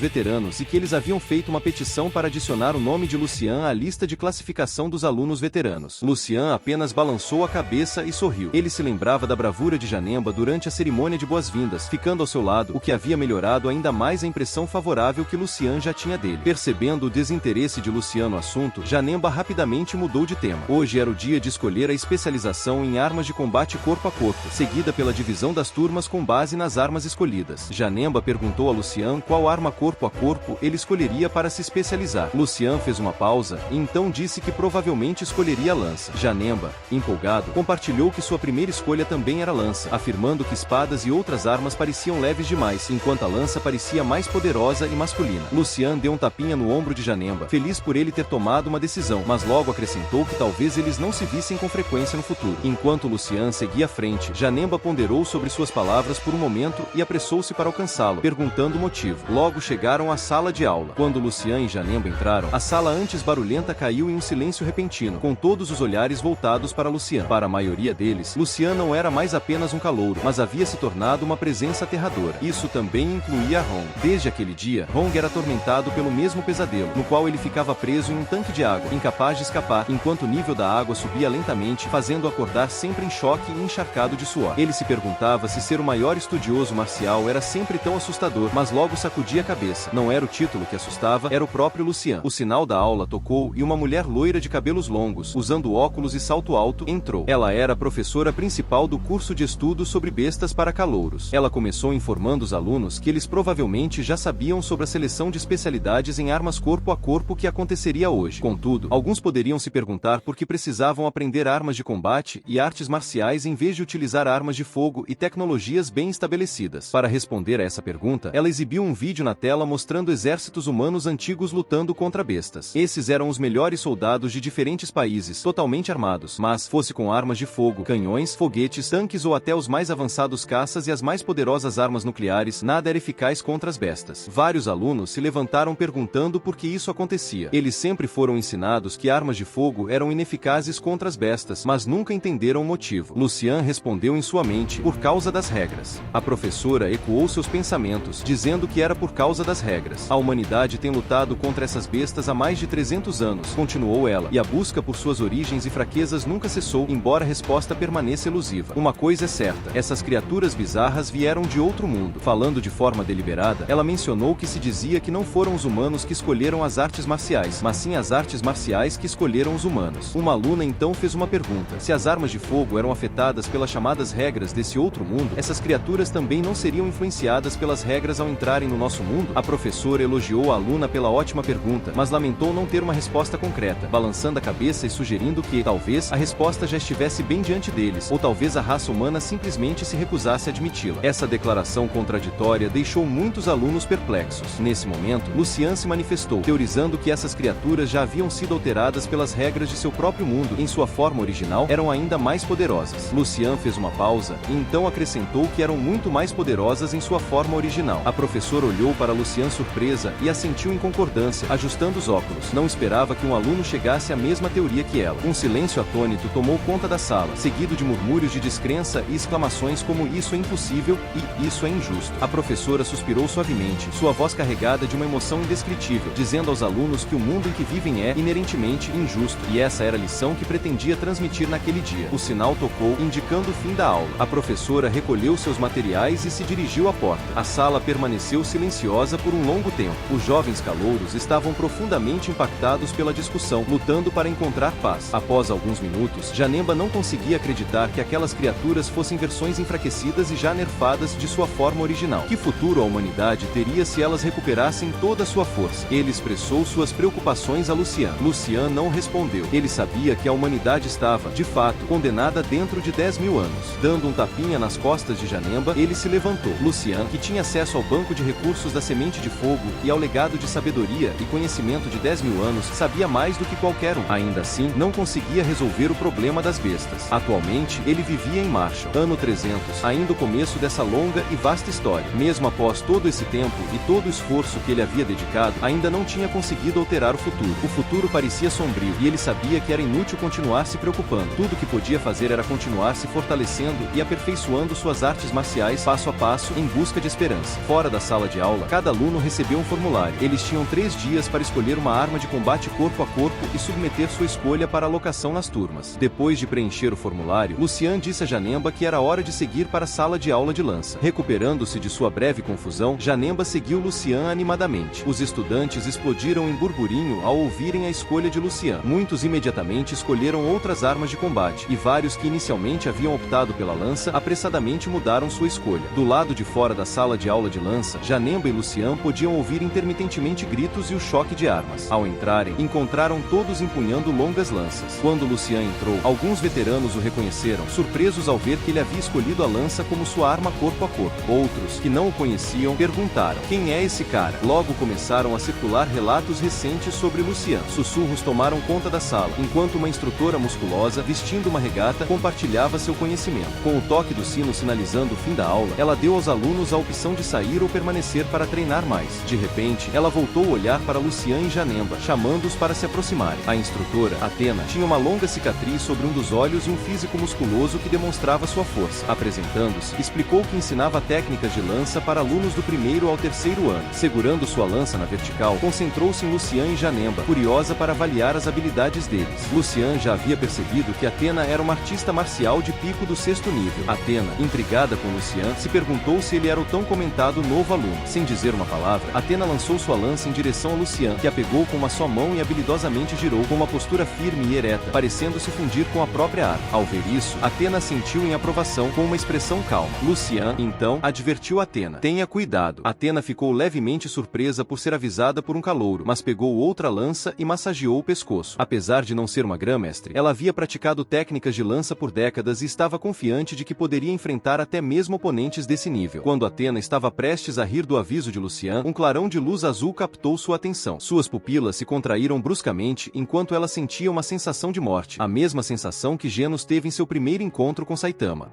veteranos e que eles haviam feito uma petição para adicionar o nome de Lucian à lista de classificação dos alunos veteranos. Lucian apenas balançou a cabeça e sorriu. Ele se lembrava da bravura de Janemba durante a cerimônia de boas-vindas, ficando ao seu lado, o que havia melhorado ainda mais a impressão favorável que Lucian já tinha dele. Percebendo o desinteresse de Lucian no assunto, Janemba rapidamente mudou de tema. Hoje era o dia de escolher a especialização em armas de combate corpo a corpo, seguida pela divisão das turmas com base nas armas escolhidas. Janemba perguntou a Lucian qual arma corpo a corpo ele escolheria para se especializar. Lucian fez uma pausa e então disse que provavelmente escolheria a lança. Janemba, empolgado, compartilhou que sua primeira escolha também era lança, afirmando que espadas e outras armas pareciam leves demais, enquanto a lança parecia mais poderosa e masculina. Lucian deu um tapinha no ombro de Janemba, feliz por ele ter tomado uma decisão, mas logo acrescentou que talvez eles não se vissem com frequência no futuro. Enquanto Lucian seguia à frente, Janemba ponderou sobre suas palavras por um momento e apressou-se para alcançá-lo, perguntando o motivo. Logo chegaram à sala de aula. Quando Lucian e Janemba entraram, a sala antes barulhenta caiu em um silêncio repentino, com todos os olhares voltados para Lucian. Para a maioria deles, Lucian não era mais apenas um calouro, mas havia se tornado uma presença aterradora. Isso também incluía Hong. Desde aquele dia, Hong era atormentado pelo mesmo pesadelo, no qual ele ficava preso em um tanque de água, incapaz de escapar, enquanto o nível da água subia lentamente, fazendo-o acordar sempre em choque e encharcado de suor. Ele se perguntava se ser o maior estudioso marcial era sempre tão assustador, mas logo sacudi a cabeça. Não era o título que assustava, era o próprio Lucian. O sinal da aula tocou e uma mulher loira de cabelos longos, usando óculos e salto alto, entrou. Ela era a professora principal do curso de estudos sobre bestas para calouros. Ela começou informando os alunos que eles provavelmente já sabiam sobre a seleção de especialidades em armas corpo a corpo que aconteceria hoje. Contudo, alguns poderiam se perguntar por que precisavam aprender armas de combate e artes marciais em vez de utilizar armas de fogo e tecnologias bem estabelecidas. Para responder a essa pergunta, ela exibiu um vídeo na tela mostrando exércitos humanos antigos lutando contra bestas. Esses eram os melhores soldados de diferentes países, totalmente armados, mas, fosse com armas de fogo, canhões, foguetes, tanques ou até os mais avançados caças e as mais poderosas armas nucleares, nada era eficaz contra as bestas. Vários alunos se levantaram perguntando por que isso acontecia. Eles sempre foram ensinados que armas de fogo eram ineficazes contra as bestas, mas nunca entenderam o motivo. Lucian respondeu em sua mente, por causa das regras. A professora ecoou seus pensamentos, dizendo que era por causa das regras. A humanidade tem lutado contra essas bestas há mais de 300 anos, continuou ela, e a busca por suas origens e fraquezas nunca cessou, embora a resposta permaneça elusiva. Uma coisa é certa, essas criaturas bizarras vieram de outro mundo. Falando de forma deliberada, ela mencionou que se dizia que não foram os humanos que escolheram as artes marciais, mas sim as artes marciais que escolheram os humanos. Uma aluna então fez uma pergunta: se as armas de fogo eram afetadas pelas chamadas regras desse outro mundo, essas criaturas também não seriam influenciadas pelas regras ao entrarem no nosso mundo? A professora elogiou a aluna pela ótima pergunta, mas lamentou não ter uma resposta concreta, balançando a cabeça e sugerindo que, talvez, a resposta já estivesse bem diante deles, ou talvez a raça humana simplesmente se recusasse a admiti-la. Essa declaração contraditória deixou muitos alunos perplexos. Nesse momento, Lucian se manifestou, teorizando que essas criaturas já haviam sido alteradas pelas regras de seu próprio mundo, em sua forma original, eram ainda mais poderosas. Lucian fez uma pausa, e então acrescentou que eram muito mais poderosas em sua forma original. A professora olhou para Lucian surpresa e assentiu em concordância, ajustando os óculos. Não esperava que um aluno chegasse à mesma teoria que ela. Um silêncio atônito tomou conta da sala, seguido de murmúrios de descrença e exclamações como "isso é impossível" e "isso é injusto". A professora suspirou suavemente, sua voz carregada de uma emoção indescritível, dizendo aos alunos que o mundo em que vivem é, inerentemente, injusto, e essa era a lição que pretendia transmitir naquele dia. O sinal tocou, indicando o fim da aula. A professora recolheu seus materiais e se dirigiu à porta. A sala permaneceu silenciosa por um longo tempo. Os jovens calouros estavam profundamente impactados pela discussão, lutando para encontrar paz. Após alguns minutos, Janemba não conseguia acreditar que aquelas criaturas fossem versões enfraquecidas e já nerfadas de sua forma original. Que futuro a humanidade teria se elas recuperassem toda a sua força? Ele expressou suas preocupações a Lucian. Lucian não respondeu. Ele sabia que a humanidade estava, de fato, condenada dentro de 10.000 anos. Dando um tapinha nas costas de Janemba, ele se levantou. Lucian, que tinha acesso ao banco de recursos da Semente de Fogo e ao legado de sabedoria e conhecimento de 10.000 anos, sabia mais do que qualquer um. Ainda assim, não conseguia resolver o problema das bestas. Atualmente, ele vivia em Marshall, ano 300, ainda o começo dessa longa e vasta história. Mesmo após todo esse tempo e todo o esforço que ele havia dedicado, ainda não tinha conseguido alterar o futuro. O futuro parecia sombrio, e ele sabia que era inútil continuar se preocupando. Tudo o que podia fazer era continuar se fortalecendo e aperfeiçoando suas artes marciais passo a passo em busca de esperança. Fora da sala de aula, cada aluno recebeu um formulário. Eles tinham 3 dias para escolher uma arma de combate corpo a corpo e submeter sua escolha para alocação nas turmas. Depois de preencher o formulário, Lucian disse a Janemba que era hora de seguir para a sala de aula de lança. Recuperando-se de sua breve confusão, Janemba seguiu Lucian animadamente. Os estudantes explodiram em burburinho ao ouvirem a escolha de Lucian. Muitos imediatamente escolheram outras armas de combate, e vários que inicialmente haviam optado pela lança apressadamente mudaram sua escolha. Do lado de fora da sala de aula de lança, Janemba e Lucian podiam ouvir intermitentemente gritos e o choque de armas. Ao entrarem, encontraram todos empunhando longas lanças. Quando Lucian entrou, alguns veteranos o reconheceram, surpresos ao ver que ele havia escolhido a lança como sua arma corpo a corpo. Outros, que não o conheciam, perguntaram: quem é esse cara? Logo começaram a circular relatos recentes sobre Lucian. Sussurros tomaram conta da sala, enquanto uma instrutora musculosa, vestindo uma regata, compartilhava seu conhecimento. Com o toque do sino sinalizando o fim da aula, ela deu aos alunos a opção de sair ou permanecer para treinar mais. De repente, ela voltou a olhar para Lucian e Janemba, chamando-os para se aproximarem. A instrutora, Athena, tinha uma longa cicatriz sobre um dos olhos e um físico musculoso que demonstrava sua força. Apresentando-se, explicou que ensinava técnicas de lança para alunos do 1º ao 3º ano. Segurando sua lança na vertical, concentrou-se em Lucian e Janemba, curiosa para avaliar as habilidades deles. Lucian já havia percebido que Athena era uma artista marcial de pico do 6º nível. Athena, intrigada com Lucian, se perguntou se ele era o tão comentado novo aluno. Sem dizer uma palavra, Athena lançou sua lança em direção a Lucian, que a pegou com uma só mão e habilidosamente girou com uma postura firme e ereta, parecendo se fundir com a própria arma. Ao ver isso, Athena sentiu em aprovação com uma expressão calma. Lucian, então, advertiu Athena: tenha cuidado. Athena ficou levemente surpresa por ser avisada por um calouro, mas pegou outra lança e massageou o pescoço. Apesar de não ser uma grã-mestre, ela havia praticado técnicas de lança por décadas e estava confiante de que poderia enfrentar até mesmo oponentes desse nível. Quando Athena estava prestes a rir do aviso de Lucian, um clarão de luz azul captou sua atenção. Suas pupilas se contraíram bruscamente enquanto ela sentia uma sensação de morte, a mesma sensação que Genos teve em seu primeiro encontro com Saitama.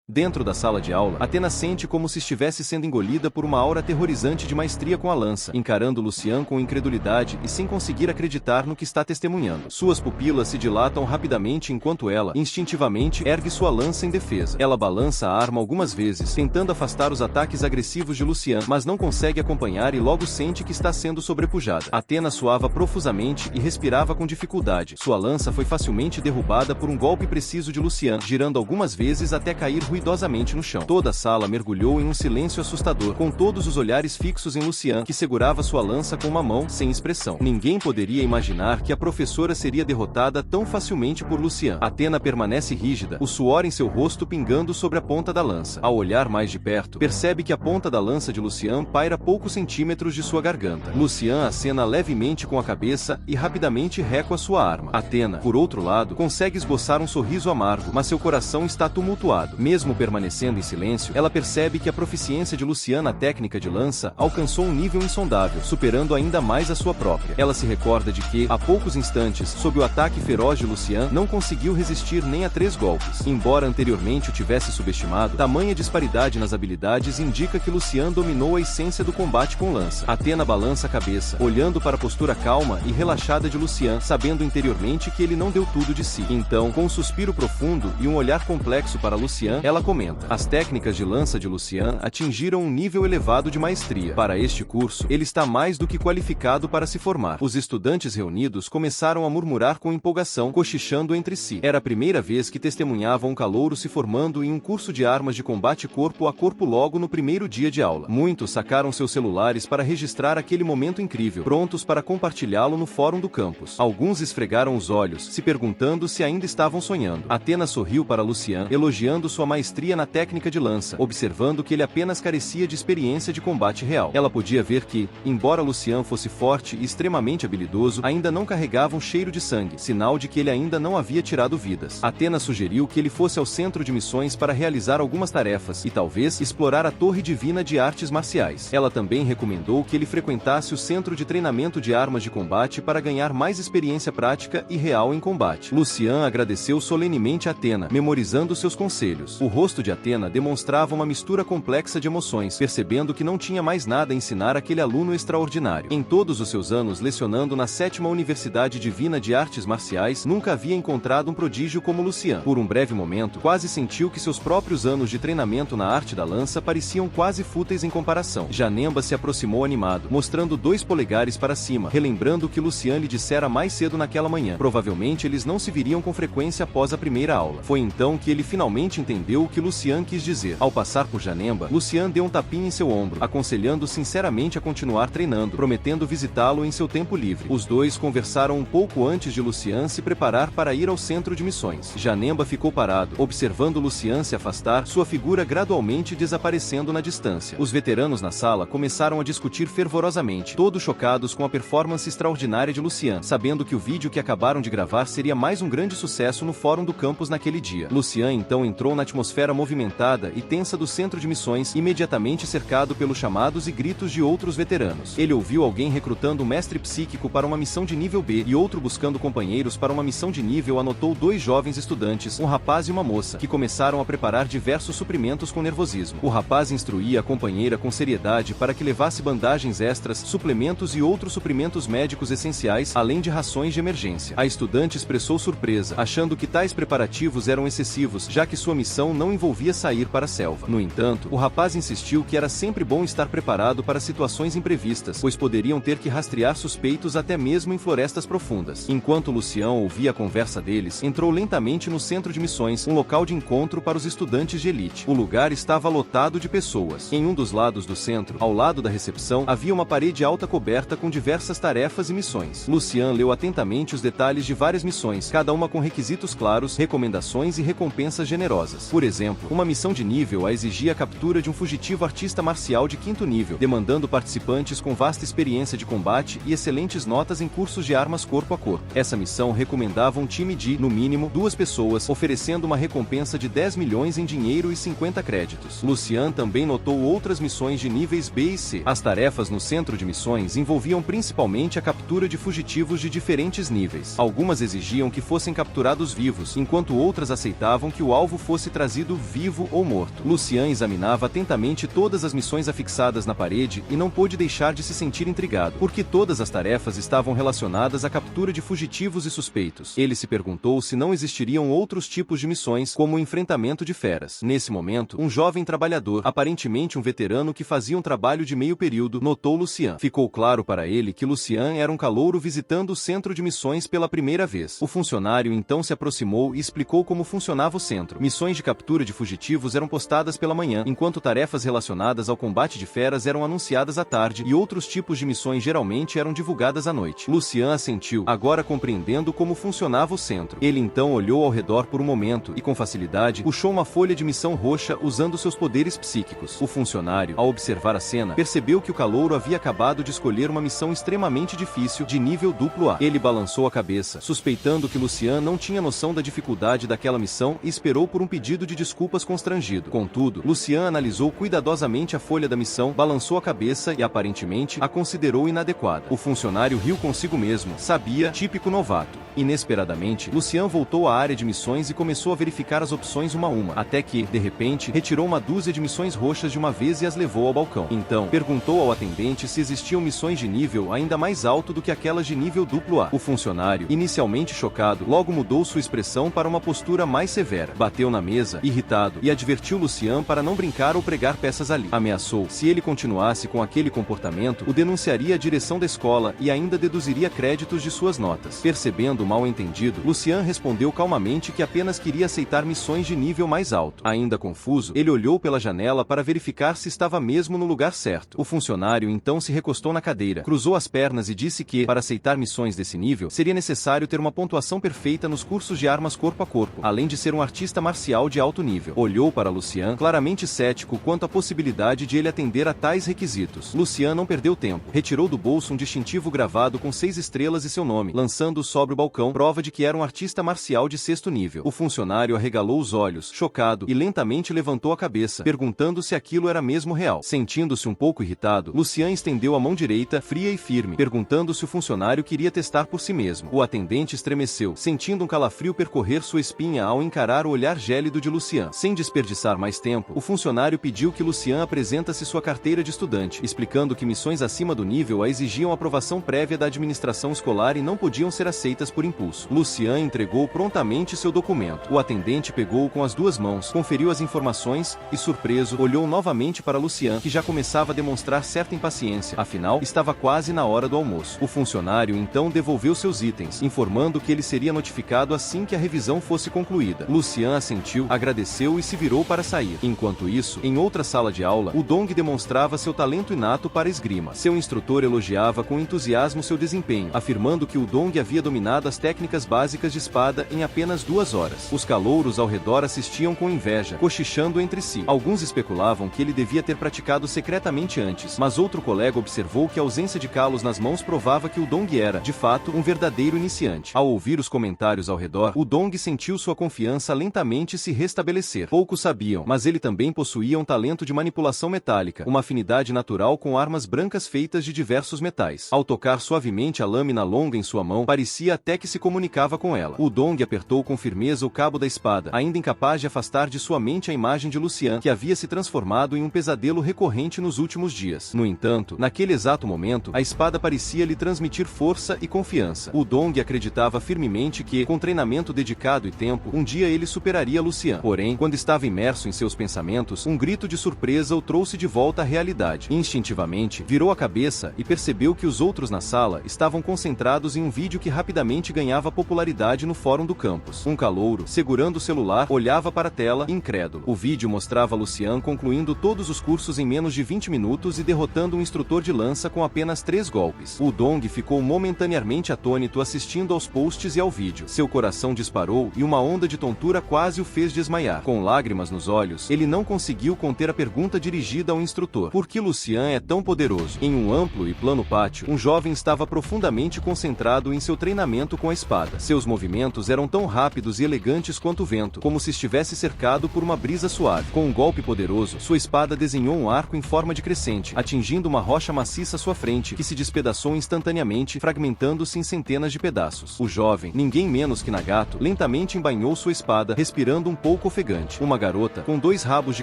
Dentro da sala de aula, Athena sente como se estivesse sendo engolida por uma aura aterrorizante de maestria com a lança, encarando Lucian com incredulidade e sem conseguir acreditar no que está testemunhando. Suas pupilas se dilatam rapidamente enquanto ela, instintivamente, ergue sua lança em defesa. Ela balança a arma algumas vezes, tentando afastar os ataques agressivos de Lucian, mas não consegue acompanhar e logo sente que está sendo sobrepujada. Athena suava profusamente e respirava com dificuldade. Sua lança foi facilmente derrubada por um golpe preciso de Lucian, girando algumas vezes até cair ruidosamente no chão. Toda a sala mergulhou em um silêncio assustador, com todos os olhares fixos em Lucian, que segurava sua lança com uma mão, sem expressão. Ninguém poderia imaginar que a professora seria derrotada tão facilmente por Lucian. Athena permanece rígida, o suor em seu rosto pingando sobre a ponta da lança. Ao olhar mais de perto, percebe que a ponta da lança de Lucian paira poucos centímetros de sua garganta. Lucian acena levemente com a cabeça e rapidamente recua sua arma. Athena, por outro lado, consegue esboçar um sorriso amargo, mas seu coração está tumultuado. Mesmo permanecendo em silêncio, ela percebe que a proficiência de Lucian na técnica de lança alcançou um nível insondável, superando ainda mais a sua própria. Ela se recorda de que, há poucos instantes, sob o ataque feroz de Lucian, não conseguiu resistir nem a 3 golpes. Embora anteriormente o tivesse subestimado, tamanha disparidade nas habilidades indica que Lucian dominou a essência do combate com lança. Athena balança a cabeça, olhando para a postura calma e relaxada de Lucian, sabendo interiormente que ele não deu tudo de si. Então, com um suspiro profundo e um olhar complexo para Lucian, ela comenta: as técnicas de lança de Lucian atingiram um nível elevado de maestria. Para este curso, ele está mais do que qualificado para se formar. Os estudantes reunidos começaram a murmurar com empolgação, cochichando entre si. Era a primeira vez que testemunhavam um calouro se formando em um curso de armas de combate corpo a corpo logo no primeiro dia de aula. Muitos sacaram seus celulares para registrar aquele momento incrível, prontos para compartilhá-lo no fórum do campus. Alguns esfregaram os olhos, se perguntando se ainda estavam sonhando. Athena sorriu para Lucian, elogiando sua maestria na técnica de lança, observando que ele apenas carecia de experiência de combate real. Ela podia ver que, embora Lucian fosse forte e extremamente habilidoso, ainda não carregava um cheiro de sangue, sinal de que ele ainda não havia tirado vidas. Athena sugeriu que ele fosse ao centro de missões para realizar algumas tarefas e talvez explorar a Torre Divina de Artes Marciais. Ela também recomendou que ele frequentasse o centro de treinamento de armas de combate para ganhar mais experiência prática e real em combate. Lucian agradeceu solenemente a Athena, memorizando seus conselhos. O rosto de Athena demonstrava uma mistura complexa de emoções, percebendo que não tinha mais nada a ensinar aquele aluno extraordinário. Em todos os seus anos lecionando na 7ª Universidade Divina de Artes Marciais, nunca havia encontrado um prodígio como Lucian. Por um breve momento, quase sentiu que seus próprios anos de treinamento na arte da lança pareciam quase fúteis em comparação. Janemba se aproximou animado, mostrando 2 polegares para cima, relembrando o que Lucian lhe dissera mais cedo naquela manhã. Provavelmente eles não se viriam com frequência após a primeira aula. Foi então que ele finalmente entendeu o que Lucian quis dizer. Ao passar por Janemba, Lucian deu um tapinha em seu ombro, aconselhando sinceramente a continuar treinando, prometendo visitá-lo em seu tempo livre. Os dois conversaram um pouco antes de Lucian se preparar para ir ao centro de missões. Janemba ficou parado, observando Lucian se afastar, sua figura gradualmente desaparecendo na distância. Os veteranos na sala começaram a discutir fervorosamente, todos chocados com a performance extraordinária de Lucian, sabendo que o vídeo que acabaram de gravar seria mais um grande sucesso no fórum do campus naquele dia. Lucian então entrou na atmosfera movimentada e tensa do centro de missões, imediatamente cercado pelos chamados e gritos de outros veteranos. Ele ouviu alguém recrutando um mestre psíquico para uma missão de nível B e outro buscando companheiros para uma missão de nível. Anotou 2 jovens estudantes, um rapaz e uma moça, que começaram a preparar diversos suprimentos com nervosismo. O rapaz instruía a companheira com seriedade para que levasse bandagens extras, suplementos e outros suprimentos médicos essenciais, além de rações de emergência. A estudante expressou surpresa, achando que tais preparativos eram excessivos, já que sua missão não não envolvia sair para a selva. No entanto, o rapaz insistiu que era sempre bom estar preparado para situações imprevistas, pois poderiam ter que rastrear suspeitos até mesmo em florestas profundas. Enquanto Lucien ouvia a conversa deles, entrou lentamente no centro de missões, um local de encontro para os estudantes de elite. O lugar estava lotado de pessoas. Em um dos lados do centro, ao lado da recepção, havia uma parede alta coberta com diversas tarefas e missões. Lucien leu atentamente os detalhes de várias missões, cada uma com requisitos claros, recomendações e recompensas generosas. Por exemplo, uma missão de nível A exigia a captura de um fugitivo artista marcial de 5º nível, demandando participantes com vasta experiência de combate e excelentes notas em cursos de armas corpo a corpo. Essa missão recomendava um time de, no mínimo, 2 pessoas, oferecendo uma recompensa de 10 milhões em dinheiro e 50 créditos. Lucien também notou outras missões de níveis B e C. As tarefas no centro de missões envolviam principalmente a captura de fugitivos de diferentes níveis. Algumas exigiam que fossem capturados vivos, enquanto outras aceitavam que o alvo fosse trazido vivo ou morto. Lucien examinava atentamente todas as missões afixadas na parede e não pôde deixar de se sentir intrigado, porque todas as tarefas estavam relacionadas à captura de fugitivos e suspeitos. Ele se perguntou se não existiriam outros tipos de missões, como o enfrentamento de feras. Nesse momento, um jovem trabalhador, aparentemente um veterano que fazia um trabalho de meio período, notou Lucien. Ficou claro para ele que Lucien era um calouro visitando o centro de missões pela primeira vez. O funcionário então se aproximou e explicou como funcionava o centro. Missões de captura de fugitivos eram postadas pela manhã, enquanto tarefas relacionadas ao combate de feras eram anunciadas à tarde e outros tipos de missões geralmente eram divulgadas à noite. Lucien assentiu, agora compreendendo como funcionava o centro. Ele então olhou ao redor por um momento e, com facilidade, puxou uma folha de missão roxa usando seus poderes psíquicos. O funcionário, ao observar a cena, percebeu que o calouro havia acabado de escolher uma missão extremamente difícil de nível duplo A. Ele balançou a cabeça, suspeitando que Lucien não tinha noção da dificuldade daquela missão e esperou por um pedido de desculpas constrangido. Contudo, Lucien analisou cuidadosamente a folha da missão, balançou a cabeça e, aparentemente, a considerou inadequada. O funcionário riu consigo mesmo. Sabia, típico novato. Inesperadamente, Lucien voltou à área de missões e começou a verificar as opções uma a uma, até que, de repente, retirou uma dúzia de missões roxas de uma vez e as levou ao balcão. Então, perguntou ao atendente se existiam missões de nível ainda mais alto do que aquelas de nível duplo A. O funcionário, inicialmente chocado, logo mudou sua expressão para uma postura mais severa. Bateu na mesa, irritado, e advertiu Lucien para não brincar ou pregar peças ali. Ameaçou, se ele continuasse com aquele comportamento, o denunciaria à direção da escola e ainda deduziria créditos de suas notas. Percebendo o mal-entendido, Lucien respondeu calmamente que apenas queria aceitar missões de nível mais alto. Ainda confuso, ele olhou pela janela para verificar se estava mesmo no lugar certo. O funcionário então se recostou na cadeira, cruzou as pernas e disse que, para aceitar missões desse nível, seria necessário ter uma pontuação perfeita nos cursos de armas corpo a corpo, além de ser um artista marcial de alto nível. Olhou para Lucien, claramente cético quanto à possibilidade de ele atender a tais requisitos. Lucien não perdeu tempo. Retirou do bolso um distintivo gravado com 6 estrelas e seu nome, lançando-o sobre o balcão, prova de que era um artista marcial de 6º nível. O funcionário arregalou os olhos, chocado, e lentamente levantou a cabeça, perguntando se aquilo era mesmo real. Sentindo-se um pouco irritado, Lucien estendeu a mão direita, fria e firme, perguntando se o funcionário queria testar por si mesmo. O atendente estremeceu, sentindo um calafrio percorrer sua espinha ao encarar o olhar gélido de Lucien. Sem desperdiçar mais tempo, o funcionário pediu que Lucien apresentasse sua carteira de estudante, explicando que missões acima do nível A exigiam aprovação prévia da administração escolar e não podiam ser aceitas por impulso. Lucien entregou prontamente seu documento. O atendente pegou-o com as 2 mãos, conferiu as informações e, surpreso, olhou novamente para Lucien, que já começava a demonstrar certa impaciência. Afinal, estava quase na hora do almoço. O funcionário então devolveu seus itens, informando que ele seria notificado assim que a revisão fosse concluída. Lucien assentiu, agradeceu e se virou para sair. Enquanto isso, em outra sala de aula, o Dong demonstrava seu talento inato para esgrima. Seu instrutor elogiava com entusiasmo seu desempenho, afirmando que o Dong havia dominado as técnicas básicas de espada em apenas 2 horas. Os calouros ao redor assistiam com inveja, cochichando entre si. Alguns especulavam que ele devia ter praticado secretamente antes, mas outro colega observou que a ausência de calos nas mãos provava que o Dong era, de fato, um verdadeiro iniciante. Ao ouvir os comentários ao redor, o Dong sentiu sua confiança lentamente se restabelecer. Poucos sabiam, mas ele também possuía um talento de manipulação metálica, uma afinidade natural com armas brancas feitas de diversos metais. Ao tocar suavemente a lâmina longa em sua mão, parecia até que se comunicava com ela. O Dong apertou com firmeza o cabo da espada, ainda incapaz de afastar de sua mente a imagem de Lucien, que havia se transformado em um pesadelo recorrente nos últimos dias. No entanto, naquele exato momento, a espada parecia lhe transmitir força e confiança. O Dong acreditava firmemente que, com treinamento dedicado e tempo, um dia ele superaria Lucien. Porém, Porém, quando estava imerso em seus pensamentos, um grito de surpresa o trouxe de volta à realidade. Instintivamente, virou a cabeça e percebeu que os outros na sala estavam concentrados em um vídeo que rapidamente ganhava popularidade no fórum do campus. Um calouro, segurando o celular, olhava para a tela, incrédulo. O vídeo mostrava Lucian concluindo todos os cursos em menos de 20 minutos e derrotando um instrutor de lança com apenas 3 golpes. O Dong ficou momentaneamente atônito assistindo aos posts e ao vídeo. Seu coração disparou e uma onda de tontura quase o fez desmaiar. Com lágrimas nos olhos, ele não conseguiu conter a pergunta dirigida ao instrutor. Por que Lucian é tão poderoso? Em um amplo e plano pátio, um jovem estava profundamente concentrado em seu treinamento com a espada. Seus movimentos eram tão rápidos e elegantes quanto o vento, como se estivesse cercado por uma brisa suave. Com um golpe poderoso, sua espada desenhou um arco em forma de crescente, atingindo uma rocha maciça à sua frente, que se despedaçou instantaneamente, fragmentando-se em centenas de pedaços. O jovem, ninguém menos que Nagato, lentamente embainhou sua espada, respirando um pouco ofegante. Uma garota, com 2 rabos de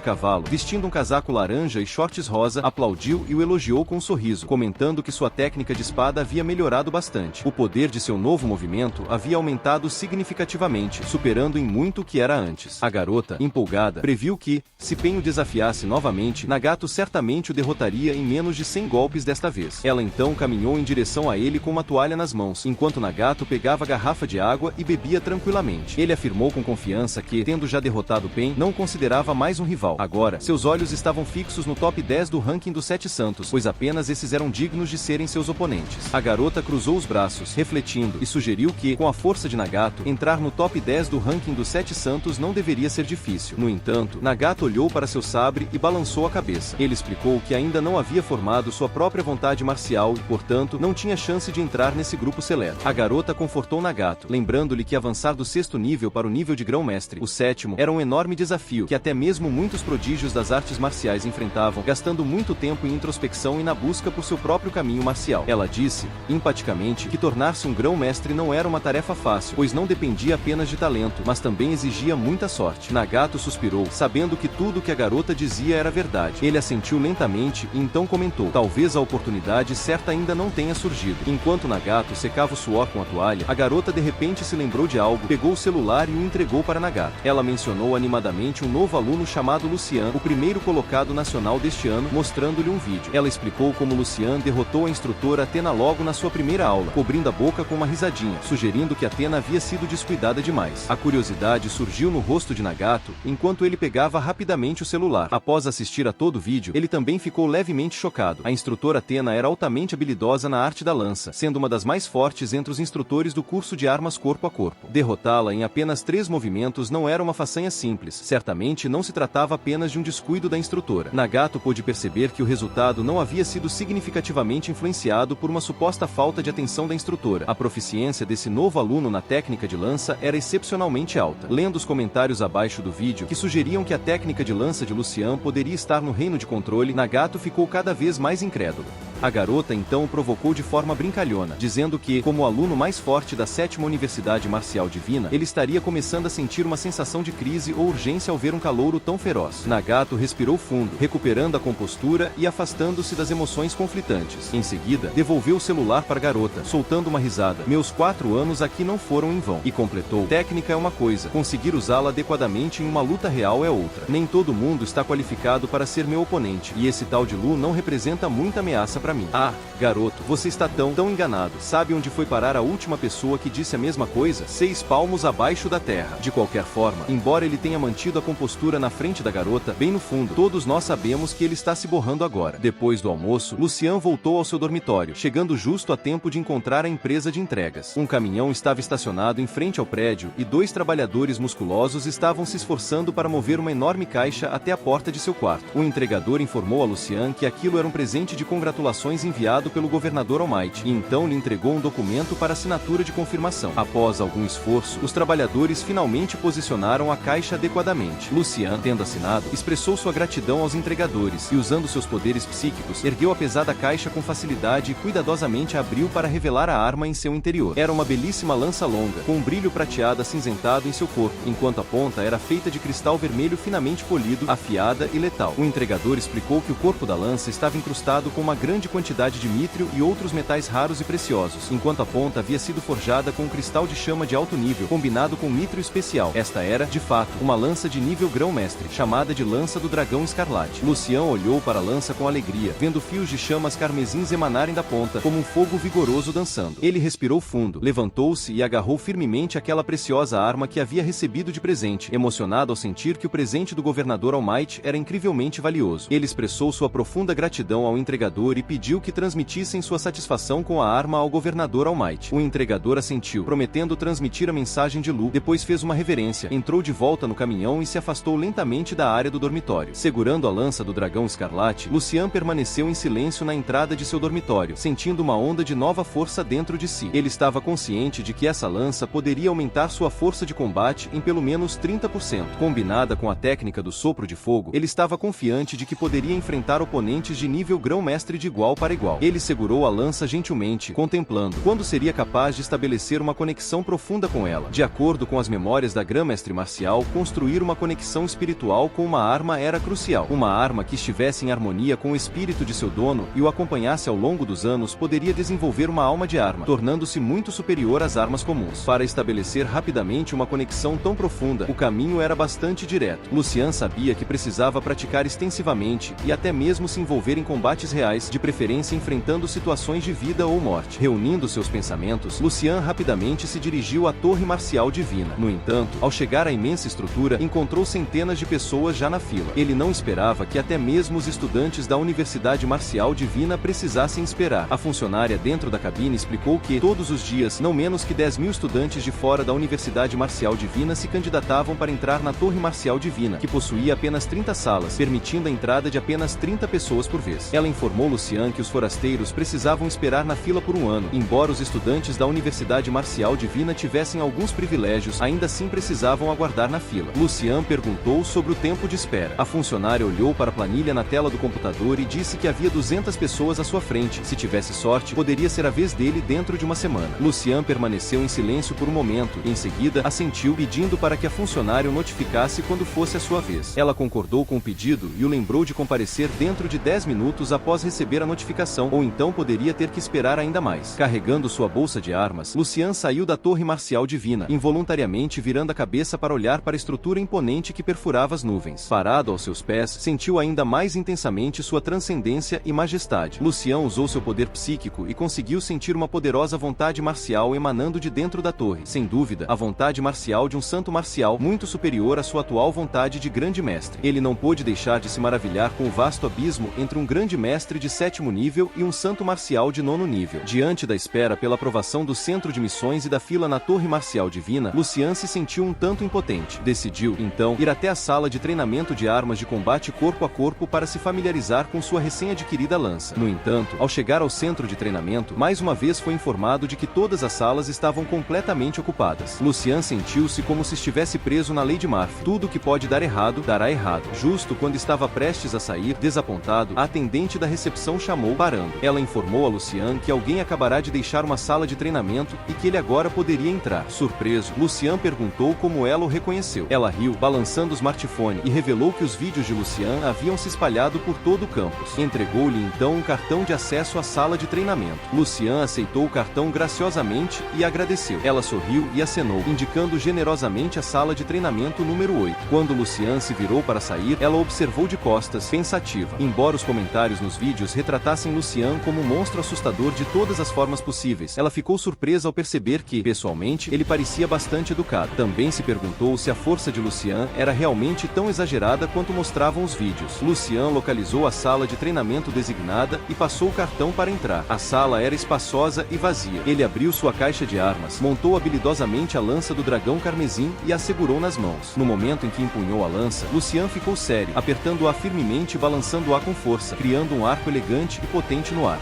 cavalo, vestindo um casaco laranja e shorts rosa, aplaudiu e o elogiou com um sorriso, comentando que sua técnica de espada havia melhorado bastante. O poder de seu novo movimento havia aumentado significativamente, superando em muito o que era antes. A garota, empolgada, previu que, se Pen o desafiasse novamente, Nagato certamente o derrotaria em menos de 100 golpes desta vez. Ela então caminhou em direção a ele com uma toalha nas mãos, enquanto Nagato pegava a garrafa de água e bebia tranquilamente. Ele afirmou com confiança que, tendo já derrotado Pen, não considerava mais um rival. Agora, seus olhos estavam fixos no top 10 do ranking dos 7 santos, pois apenas esses eram dignos de serem seus oponentes. A garota cruzou os braços, refletindo, e sugeriu que, com a força de Nagato, entrar no top 10 do ranking dos 7 santos não deveria ser difícil. No entanto, Nagato olhou para seu sabre e balançou a cabeça. Ele explicou que ainda não havia formado sua própria vontade marcial e, portanto, não tinha chance de entrar nesse grupo seleto. A garota confortou Nagato, lembrando-lhe que avançar do 6º nível para o nível de grão-mestre, o 7º, era um enorme desafio que até mesmo muitos prodígios das artes marciais enfrentavam, gastando muito tempo em introspecção e na busca por seu próprio caminho marcial. Ela disse, empaticamente, que tornar-se um grão-mestre não era uma tarefa fácil, pois não dependia apenas de talento, mas também exigia muita sorte. Nagato suspirou, sabendo que tudo o que a garota dizia era verdade. Ele assentiu lentamente e então comentou, talvez a oportunidade certa ainda não tenha surgido. Enquanto Nagato secava o suor com a toalha, a garota de repente se lembrou de algo, pegou o celular e o entregou para Nagato. Ela mencionou animadamente um novo aluno chamado Lucian, o primeiro colocado nacional deste ano, mostrando-lhe um vídeo. Ela explicou como Lucian derrotou a instrutora Athena logo na sua primeira aula, cobrindo a boca com uma risadinha, sugerindo que Athena havia sido descuidada demais. A curiosidade surgiu no rosto de Nagato, enquanto ele pegava rapidamente o celular. Após assistir a todo o vídeo, ele também ficou levemente chocado. A instrutora Athena era altamente habilidosa na arte da lança, sendo uma das mais fortes entre os instrutores do curso de armas corpo a corpo. Derrotá-la em apenas 3 movimentos não era uma façanha simples. Certamente não se tratava apenas de um descuido da instrutora. Nagato pôde perceber que o resultado não havia sido significativamente influenciado por uma suposta falta de atenção da instrutora. A proficiência desse novo aluno na técnica de lança era excepcionalmente alta. Lendo os comentários abaixo do vídeo, que sugeriam que a técnica de lança de Lucian poderia estar no reino de controle, Nagato ficou cada vez mais incrédulo. A garota então o provocou de forma brincalhona, dizendo que, como o aluno mais forte da 7ª Universidade Marcial Divina, ele estaria começando a sentir uma sensação de crise ou urgência ao ver um calouro tão feroz. Nagato respirou fundo, recuperando a compostura e afastando-se das emoções conflitantes. Em seguida, devolveu o celular para a garota, soltando uma risada. Meus 4 anos aqui não foram em vão. E completou, técnica é uma coisa, conseguir usá-la adequadamente em uma luta real é outra. Nem todo mundo está qualificado para ser meu oponente, e esse tal de Lu não representa muita ameaça para mim. Ah, garoto, você está tão enganado. Sabe onde foi parar a última pessoa que disse a mesma coisa? 6 palmos abaixo da terra. De qualquer forma, embora ele tenha mantido a compostura na frente da garota, bem no fundo, todos nós sabemos que ele está se borrando agora. Depois do almoço, Lucian voltou ao seu dormitório, chegando justo a tempo de encontrar a empresa de entregas. Um caminhão estava estacionado em frente ao prédio e 2 trabalhadores musculosos estavam se esforçando para mover uma enorme caixa até a porta de seu quarto. O entregador informou a Lucian que aquilo era um presente de congratulações enviado pelo governador Almighty, e então lhe entregou um documento para assinatura de confirmação. Após algum esforço, os trabalhadores finalmente posicionaram a caixa adequadamente. Lucian, tendo assinado, expressou sua gratidão aos entregadores e, usando seus poderes psíquicos, ergueu a pesada caixa com facilidade e cuidadosamente a abriu para revelar a arma em seu interior. Era uma belíssima lança longa, com um brilho prateado acinzentado em seu corpo, enquanto a ponta era feita de cristal vermelho finamente polido, afiada e letal. O entregador explicou que o corpo da lança estava incrustado com uma grande grande quantidade de mítrio e outros metais raros e preciosos, enquanto a ponta havia sido forjada com um cristal de chama de alto nível, combinado com mítrio especial. Esta era, de fato, uma lança de nível grão-mestre, chamada de Lança do Dragão Escarlate. Lucian olhou para a lança com alegria, vendo fios de chamas carmesins emanarem da ponta, como um fogo vigoroso dançando. Ele respirou fundo, levantou-se e agarrou firmemente aquela preciosa arma que havia recebido de presente, emocionado ao sentir que o presente do governador All Might era incrivelmente valioso. Ele expressou sua profunda gratidão ao entregador e pediu que transmitissem sua satisfação com a arma ao governador All Might. O entregador assentiu, prometendo transmitir a mensagem de Lu, depois fez uma reverência, entrou de volta no caminhão e se afastou lentamente da área do dormitório. Segurando a lança do dragão escarlate, Lucian permaneceu em silêncio na entrada de seu dormitório, sentindo uma onda de nova força dentro de si. Ele estava consciente de que essa lança poderia aumentar sua força de combate em pelo menos 30%. Combinada com a técnica do sopro de fogo, ele estava confiante de que poderia enfrentar oponentes de nível grão-mestre de igual para igual. Ele segurou a lança gentilmente, contemplando quando seria capaz de estabelecer uma conexão profunda com ela. De acordo com as memórias da grã-mestre marcial, construir uma conexão espiritual com uma arma era crucial. Uma arma que estivesse em harmonia com o espírito de seu dono e o acompanhasse ao longo dos anos poderia desenvolver uma alma de arma, tornando-se muito superior às armas comuns. Para estabelecer rapidamente uma conexão tão profunda, o caminho era bastante direto. Lucian sabia que precisava praticar extensivamente e até mesmo se envolver em combates reais, de preferência enfrentando situações de vida ou morte. Reunindo seus pensamentos, Lucian rapidamente se dirigiu à Torre Marcial Divina. No entanto, ao chegar à imensa estrutura, encontrou centenas de pessoas já na fila. Ele não esperava que até mesmo os estudantes da Universidade Marcial Divina precisassem esperar. A funcionária dentro da cabine explicou que, todos os dias, não menos que 10.000 estudantes de fora da Universidade Marcial Divina se candidatavam para entrar na Torre Marcial Divina, que possuía apenas 30 salas, permitindo a entrada de apenas 30 pessoas por vez. Ela informou Lucian que os forasteiros precisavam esperar na fila por um ano. Embora os estudantes da Universidade Marcial Divina tivessem alguns privilégios, ainda assim precisavam aguardar na fila. Lucian perguntou sobre o tempo de espera. A funcionária olhou para a planilha na tela do computador e disse que havia 200 pessoas à sua frente. Se tivesse sorte, poderia ser a vez dele dentro de uma semana. Lucian permaneceu em silêncio por um momento e, em seguida, assentiu, pedindo para que a funcionária o notificasse quando fosse a sua vez. Ela concordou com o pedido e o lembrou de comparecer dentro de 10 minutos após receber a notificação, ou então poderia ter que esperar ainda mais. Carregando sua bolsa de armas, Lucian saiu da Torre Marcial Divina, involuntariamente virando a cabeça para olhar para a estrutura imponente que perfurava as nuvens. Parado aos seus pés, sentiu ainda mais intensamente sua transcendência e majestade. Lucian usou seu poder psíquico e conseguiu sentir uma poderosa vontade marcial emanando de dentro da torre. Sem dúvida, a vontade marcial de um santo marcial, muito superior à sua atual vontade de grande mestre. Ele não pôde deixar de se maravilhar com o vasto abismo entre um grande mestre de 7º nível e um santo marcial de 9º nível. Diante da espera pela aprovação do centro de missões e da fila na Torre Marcial Divina, Lucian se sentiu um tanto impotente. Decidiu, então, ir até a sala de treinamento de armas de combate corpo a corpo para se familiarizar com sua recém-adquirida lança. No entanto, ao chegar ao centro de treinamento, mais uma vez foi informado de que todas as salas estavam completamente ocupadas. Lucian sentiu-se como se estivesse preso na lei de Murphy. Tudo que pode dar errado, dará errado. Justo quando estava prestes a sair, desapontado, a atendente da recepção chamou, parando. Ela informou a Lucian que alguém acabará de deixar uma sala de treinamento e que ele agora poderia entrar. Surpreso, Lucian perguntou como ela o reconheceu. Ela riu, balançando o smartphone, e revelou que os vídeos de Lucian haviam se espalhado por todo o campus. Entregou-lhe então um cartão de acesso à sala de treinamento. Lucian aceitou o cartão graciosamente e agradeceu. Ela sorriu e acenou, indicando generosamente a sala de treinamento número 8. Quando Lucian se virou para sair, ela observou de costas, pensativa. Embora os comentários nos vídeos retratassem Lucian como um monstro assustador de todas as formas possíveis, ela ficou surpresa ao perceber que, pessoalmente, ele parecia bastante educado. Também se perguntou se a força de Lucian era realmente tão exagerada quanto mostravam os vídeos. Lucian localizou a sala de treinamento designada e passou o cartão para entrar. A sala era espaçosa e vazia. Ele abriu sua caixa de armas, montou habilidosamente a lança do dragão carmesim e a segurou nas mãos. No momento em que empunhou a lança, Lucian ficou sério, apertando-a firmemente e balançando-a com força, criando um arco elegante e potente no ar.